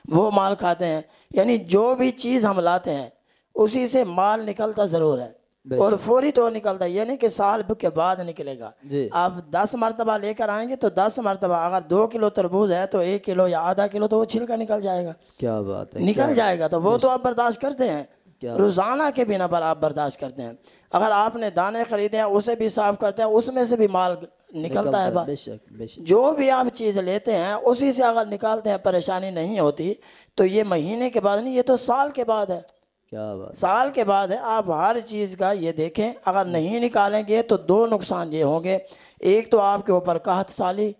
وہ مال کھاتے ہیں۔ یعنی جو بھی چیز ہم لاتے ہیں اسی سے مال نکلتا ضرور ہے، اور فوری طور نکلتا ہے، یہ نہیں کہ سال کے بعد نکلے گا۔ جی آپ 10 مرتبہ لے کر آئیں گے تو 10 مرتبہ، اگر 2 کلو تربوز ہے تو 1 کلو یا آدھا کلو تو وہ چھلکا نکل جائے گا، کیا بات ہے، نکل جائے گا۔ تو وہ تو آپ برداشت کرتے ہیں، کیا روزانہ کے بنا پر آپ برداشت کرتے ہیں۔ اگر آپ نے دانے خریدے ہیں اسے بھی صاف کرتے ہیں، اس میں سے بھی مال نکلتا ہے۔ بے شک بے شک، جو بھی آپ چیز لیتے ہیں اسی سے اگر نکالتے ہیں پریشانی نہیں ہوتی، تو یہ مہینے کے بعد نہیں، یہ تو سال کے بعد ہے، کیا بات، سال کے بعد ہے۔ آپ ہر چیز کا یہ دیکھیں، اگر نہیں نکالیں گے تو 2 نقصان یہ ہوں گے۔ ایک تو آپ کے اوپر قحط سالی،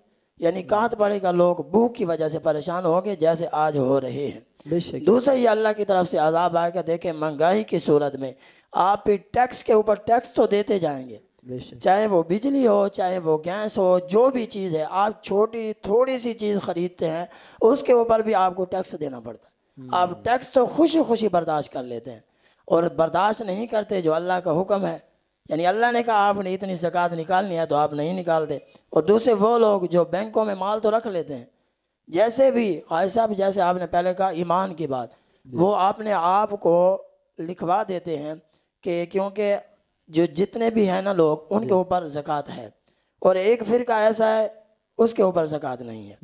یعنی قحط پڑے گا، لوگ بھوک کی وجہ سے پریشان ہوں گے جیسے آج ہو رہے ہیں۔ بے شک دوسرا یہ اللہ کی طرف سے عذاب آئے گا۔ دیکھیں مہنگائی کی صورت میں آپ بھی ٹیکس کے اوپر ٹیکس تو دیتے جائیں گے، بے شک، چاہے وہ بجلی ہو، چاہے وہ گیس ہو، جو بھی چیز ہے، آپ چھوٹی تھوڑی سی چیز خریدتے ہیں اس کے اوپر بھی آپ کو ٹیکس دینا پڑتا ہے۔ آپ ٹیکس تو خوشی خوشی برداشت کر لیتے ہیں، اور برداشت نہیں کرتے جو اللہ کا حکم ہے، یعنی اللہ نے کہا آپ نے اتنی زکوٰۃ نکالنی ہے تو آپ نہیں نکالتے۔ اور دوسرے وہ لوگ جو بینکوں میں مال تو رکھ لیتے ہیں، جیسے بھی قائد صاحب، جیسے آپ نے پہلے کہا ایمان کی بات، وہ اپنے آپ کو لکھوا دیتے ہیں کہ کیونکہ جو جتنے بھی ہیں نا لوگ، ان کے اوپر زکوٰۃ ہے، اور ایک فرقہ ایسا ہے اس کے اوپر زکوٰۃ نہیں ہے،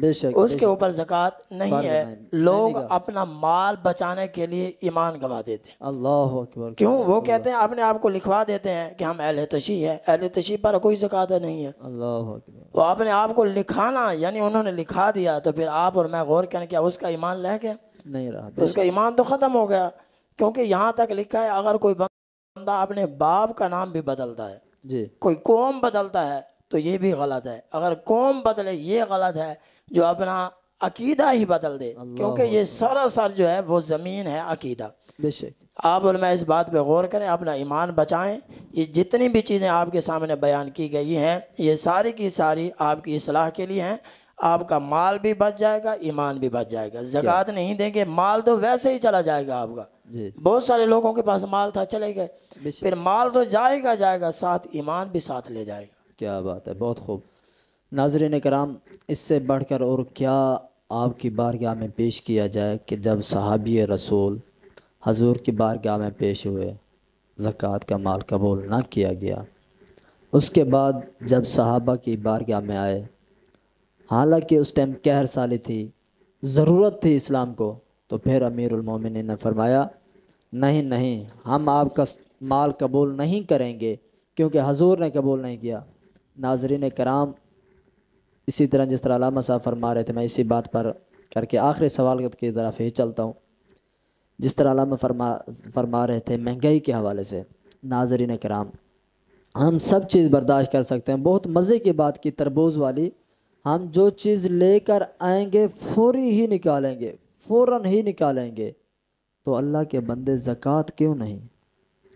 بے شک، اس کے اوپر زکوٰۃ نہیں فرض ہے۔ نہیں، لوگ اپنا مال بچانے کے لیے ایمان گوا دیتے ہیں۔ اللہ اکبر، کیوں؟ وہ کہتے ہیں، اپنے آپ کو لکھوا دیتے ہیں کہ ہم اہل تشیع ہے، اہل تشیع پر کوئی زکوٰۃ نہیں ہے۔ اللہ اکبر، وہ اپنے آپ کو لکھانا، یعنی انہوں نے لکھا دیا، تو پھر آپ اور میں غور کریں کیا اس کا ایمان لے گیا؟ نہیں رہا، اس کا ایمان تو ختم ہو گیا، کیونکہ یہاں تک لکھا ہے اگر کوئی بندہ اپنے باپ کا نام بھی بدلتا ہے، جی کوئی قوم بدلتا ہے تو یہ بھی غلط ہے۔ اگر قوم بدلے یہ غلط ہے، جو اپنا عقیدہ ہی بدل دے، کیونکہ یہ سراسر جو ہے وہ زمین ہے عقیدہ۔ بے شک، آپ اور میں اس بات پہ غور کریں، اپنا ایمان بچائیں۔ یہ جتنی بھی چیزیں آپ کے سامنے بیان کی گئی ہیں، یہ ساری کی ساری آپ کی اصلاح کے لیے ہیں۔ آپ کا مال بھی بچ جائے گا، ایمان بھی بچ جائے گا۔ زکوٰۃ نہیں دیں گے، مال تو ویسے ہی چلا جائے گا آپ کا۔ جی بہت سارے لوگوں کے پاس مال تھا، چلے گئے، بے شک، پھر مال تو جائے گا، ساتھ ایمان بھی ساتھ لے جائے گا۔ کیا بات ہے، بہت خوب۔ ناظرین کرام، اس سے بڑھ کر اور کیا آپ کی بارگاہ میں پیش کیا جائے کہ جب صحابی رسول حضور کی بارگاہ میں پیش ہوئے، زکوٰۃ کا مال قبول نہ کیا گیا، اس کے بعد جب صحابہ کی بارگاہ میں آئے، حالانکہ اس ٹائم قہر سالی تھی، ضرورت تھی اسلام کو، تو پھر امیر المومنین نے فرمایا نہیں نہیں، ہم آپ کا مال قبول نہیں کریں گے، کیونکہ حضور نے قبول نہیں کیا۔ ناظرین کرام، اسی طرح جس طرح علامہ صاحب فرما رہے تھے، میں اسی بات پر کر کے آخری سوال کی طرف ہی چلتا ہوں۔ جس طرح علامہ فرما رہے تھے مہنگائی کے حوالے سے، ناظرین کرام، ہم سب چیز برداشت کر سکتے ہیں۔ بہت مزے کی بات کی تربوز والی، ہم جو چیز لے کر آئیں گے فوری ہی نکالیں گے، فوراً ہی نکالیں گے۔ تو اللہ کے بندے زکوٰۃ کیوں نہیں؟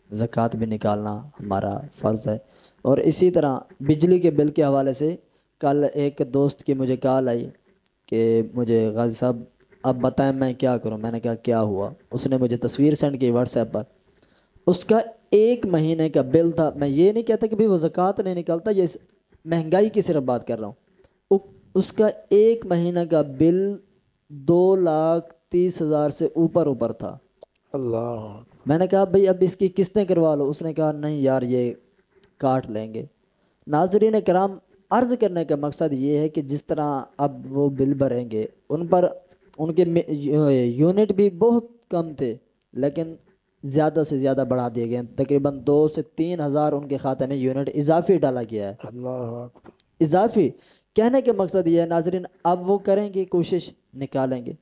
زکوٰۃ بھی نکالنا ہمارا فرض ہے۔ اور اسی طرح بجلی کے بل کے حوالے سے کل ایک دوست کی مجھے کال آئی کہ مجھے غازی صاحب اب بتائیں میں کیا کروں۔ میں نے کہا کیا ہوا؟ اس نے مجھے تصویر سینڈ کی واٹس ایپ پر، اس کا 1 مہینے کا بل تھا۔ میں یہ نہیں کہتا کہ وہ زکوٰۃ نہیں نکلتا، یہ مہنگائی کی صرف بات کر رہا ہوں۔ اس کا 1 مہینہ کا بل 2,30,000 سے اوپر تھا۔ اللہ، میں نے کہا بھئی اب اس کی قسطیں کروا لو۔ اس نے کہا نہیں یار یہ کاٹ لیں گے۔ ناظرین کرام، عرض کرنے کا مقصد یہ ہے کہ جس طرح اب وہ بل بھریں گے، ان پر ان کے یونٹ بھی بہت کم تھے، لیکن زیادہ سے زیادہ بڑھا دیے گئے ہیں۔ تقریباً 2 سے 3 ہزار ان کے کھاتے میں یونٹ اضافی ڈالا گیا ہے۔ اللہ اکبر۔ اضافی کہنے کے مقصد یہ ہے ناظرین، اب وہ کریں گے، کوشش نکالیں گے۔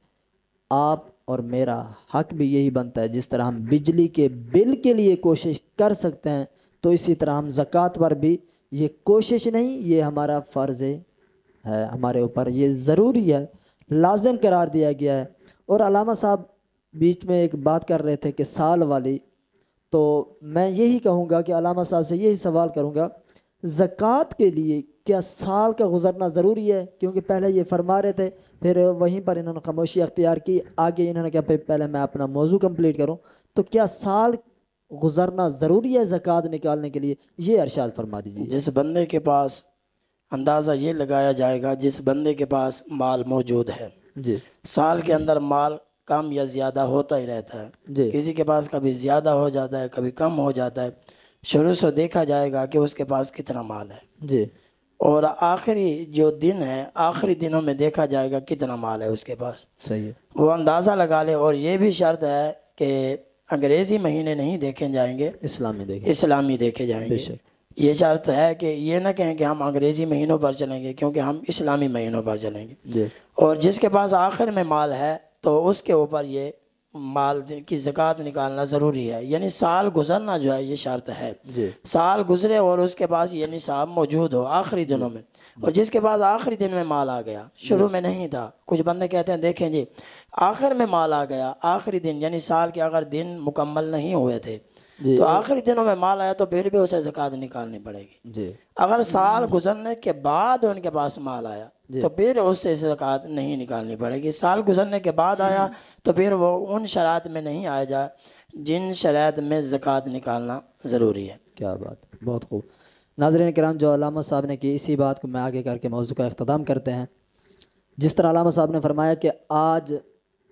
آپ اور میرا حق بھی یہی بنتا ہے، جس طرح ہم بجلی کے بل کے لیے کوشش کر سکتے ہیں، تو اسی طرح ہم زکوٰۃ پر بھی یہ کوشش نہیں، یہ ہمارا فرض ہے ہمارے اوپر، یہ ضروری ہے، لازم قرار دیا گیا ہے۔ اور علامہ صاحب بیچ میں ایک بات کر رہے تھے کہ سال والی، تو میں یہی کہوں گا کہ علامہ صاحب سے یہی سوال کروں گا، زکوٰۃ کے لیے کیا سال کا گزرنا ضروری ہے؟ کیونکہ پہلے یہ فرما رہے تھے، پھر وہیں پر انہوں نے خاموشی اختیار کی، آگے انہوں نے کہا پہلے میں اپنا موضوع کمپلیٹ کروں، تو کیا سال گزرنا ضروری ہے زکوٰۃ نکالنے کے لیے؟ یہ ارشاد فرما دیجیے۔ جس بندے کے پاس، اندازہ یہ لگایا جائے گا جس بندے کے پاس مال موجود ہے، جی سال کے اندر مال کم یا زیادہ ہوتا ہی رہتا ہے. جی کسی کے پاس کبھی زیادہ ہو جاتا ہے، کبھی کم ہو جاتا ہے. شروع سے دیکھا جائے گا کہ اس کے پاس کتنا مال ہے، جی اور آخری جو دن ہے آخری دنوں میں دیکھا جائے گا کتنا مال ہے اس کے پاس. صحیح ہے. وہ اندازہ لگا لے. اور یہ بھی شرط ہے کہ انگریزی مہینے نہیں دیکھے جائیں گے، اسلامی دیکھیں. اسلامی دیکھے جائیں بے گے. شک. یہ شرط ہے کہ یہ نہ کہیں کہ ہم انگریزی مہینوں پر چلیں گے، کیونکہ ہم اسلامی مہینوں پر چلیں گے. جی اور جس کے پاس آخر میں مال ہے تو اس کے اوپر یہ مال کی زکوٰۃ نکالنا ضروری ہے. یعنی سال گزرنا جو ہے یہ شرط ہے. جی سال گزرے اور اس کے پاس یہ نصاب موجود ہو آخری دنوں میں. اور جس کے پاس آخری دن میں مال آ گیا، شروع میں نہیں تھا. کچھ بندے کہتے ہیں دیکھیں جی آخر میں مال آ گیا، آخری دن یعنی سال کے اگر دن مکمل نہیں ہوئے تھے جی تو آخری دنوں میں مال آیا تو پھر بھی اسے زکوٰۃ نکالنی پڑے گی. جی اگر سال گزرنے کے بعد ان کے پاس مال آیا تو پھر اس سے زکوٰۃ نہیں نکالنی پڑے گی. سال گزرنے کے بعد آیا تو پھر وہ ان شرائط میں نہیں آیا جا جن شرائط میں زکوٰۃ نکالنا ضروری ہے. کیا بات ہے، بہت خوب. ناظرین کرام، جو علامہ صاحب نے کی اسی بات کو میں آگے کر کے موضوع کا اختتام کرتے ہیں. جس طرح علامہ صاحب نے فرمایا کہ آج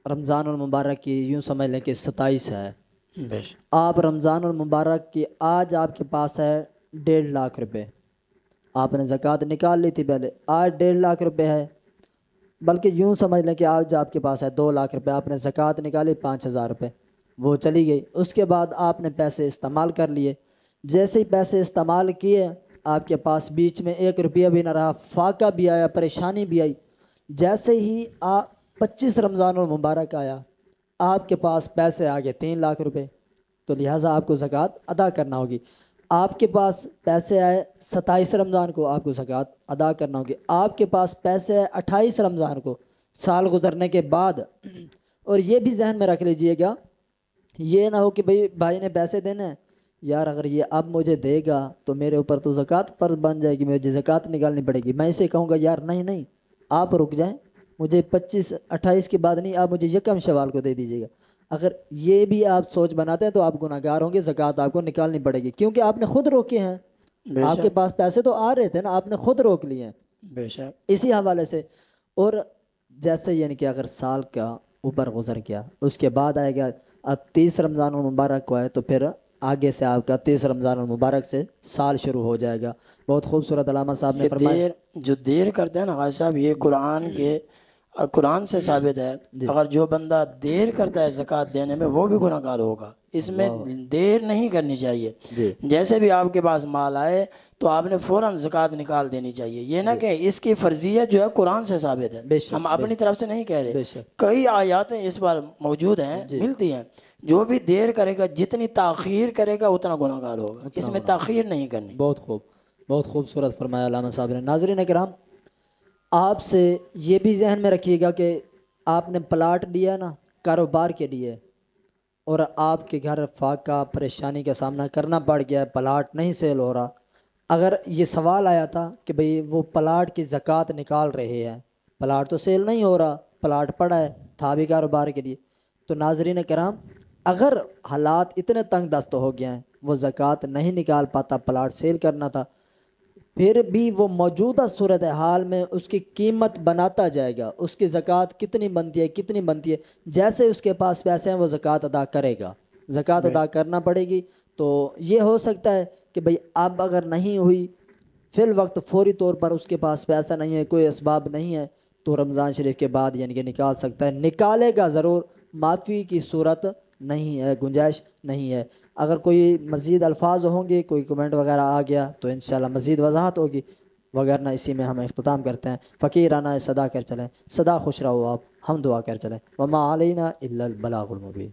رمضان المبارک کی یوں سمجھ لیں کہ 27 ہے. آپ رمضان المبارک کی آج آپ کے پاس ہے 1.5 لاکھ روپے. آپ نے زکوٰۃ نکال لی تھی پہلے، آج 1.5 لاکھ روپے ہے. بلکہ یوں سمجھ لیں کہ آج آپ کے پاس ہے 2 لاکھ روپے. آپ نے زکوٰۃ نکالی 5,000 روپے، وہ چلی گئی. اس کے بعد آپ نے پیسے استعمال کر لیے. جیسے ہی پیسے استعمال کیے آپ کے پاس بیچ میں 1 روپیہ بھی نہ رہا، فاقہ بھی آیا، پریشانی بھی آئی. جیسے ہی 25 رمضان المبارک آیا آپ کے پاس پیسے آ گئے 3 لاکھ روپے. تو لہٰذا آپ کو زکوٰۃ ادا کرنا ہوگی. آپ کے پاس پیسے آئے 27 رمضان کو، آپ کو زکوٰۃ ادا کرنا ہوگی. آپ کے پاس پیسے آئے 28 رمضان کو، سال گزرنے کے بعد. اور یہ بھی ذہن میں رکھ لیجئے گا، یہ نہ ہو کہ بھائی نے پیسے دینے ہیں، یار اگر یہ اب مجھے دے گا تو میرے اوپر تو زکوٰۃ فرض بن جائے گی، مجھے زکوٰۃ نکالنی پڑے گی. میں اسے کہوں گا یار نہیں آپ رک جائیں، مجھے 28 کے بعد نہیں، آپ مجھے یکم شوال کو دے دیجیے گا. اگر یہ بھی آپ سوچ بناتے ہیں تو آپ گناہ گار ہوں گے. زکوٰۃ آپ کو نکالنی پڑے گی کیونکہ آپ نے خود روکے ہیں. آپ کے پاس پیسے تو آ رہے تھے نا، آپ نے خود روک لیے ہیں. بے شک اسی حوالے سے. اور جیسے یعنی کہ اگر سال کا اوپر گزر گیا، اس کے بعد آئے گا اب 30 رمضان المبارک کو ہے تو پھر آگے سے آپ کا 30 رمضان المبارک سے سال شروع ہو جائے گا. بہت خوبصورت علامہ صاحب نے فرمایا. جو دیر کرتے ہیں نا غازی صاحب، یہ قرآن سے ثابت ہے. اگر جو بندہ دیر کرتا ہے زکوٰۃ دینے میں وہ بھی گناہ گار ہوگا. اس میں دیر نہیں کرنی چاہیے. جیسے بھی آپ کے پاس مال آئے تو آپ نے فوراً زکوٰۃ نکال دینی چاہیے. یہ نہ کہ اس کی فرضیت جو ہے قرآن سے ثابت ہے، ہم اپنی طرف سے نہیں کہہ رہے. کئی آیاتیں اس بار موجود ہیں، ملتی ہیں. جو بھی دیر کرے گا، جتنی تاخیر کرے گا اتنا گناہ گار ہوگا. اس میں تاخیر نہیں کرنی. بہت خوب، بہت خوبصورت فرمایا علامہ صاحب نے. ناظرین کرام، آپ سے یہ بھی ذہن میں رکھیے گا کہ آپ نے پلاٹ لیا نا کاروبار کے لیے، اور آپ کے گھر فاقہ پریشانی کا سامنا کرنا پڑ گیا ہے، پلاٹ نہیں سیل ہو رہا. اگر یہ سوال آیا تھا کہ بھئی وہ پلاٹ کی زکوٰۃ نکال رہے ہیں، پلاٹ تو سیل نہیں ہو رہا، پلاٹ پڑا ہے، تھا بھی کاروبار کے لیے، تو ناظرین کرام اگر حالات اتنے تنگ دست ہو گئے ہیں، وہ زکوٰۃ نہیں نکال پاتا، پلاٹ سیل کرنا تھا، پھر بھی وہ موجودہ صورتحال میں اس کی قیمت بناتا جائے گا. اس کی زکوٰۃ کتنی بنتی ہے، جیسے اس کے پاس پیسے ہیں وہ زکوٰۃ ادا کرے گا. زکوٰۃ ادا کرنا پڑے گی. تو یہ ہو سکتا ہے کہ بھئی اب اگر نہیں ہوئی فی الوقت فوری طور پر اس کے پاس پیسہ نہیں ہے، کوئی اسباب نہیں ہے، تو رمضان شریف کے بعد یعنی کہ نکال سکتا ہے. نکالے گا ضرور، معافی کی صورت نہیں ہے، گنجائش نہیں ہے. اگر کوئی مزید الفاظ ہوں گے، کوئی کمنٹ وغیرہ آ گیا تو انشاءاللہ مزید وضاحت ہوگی، وغیرہ اسی میں ہم اختتام کرتے ہیں. فقیرانہ صدا کر چلیں، صدا خوش رہو آپ، ہم دعا کر چلیں. وما علینا الا البلاغ المبین.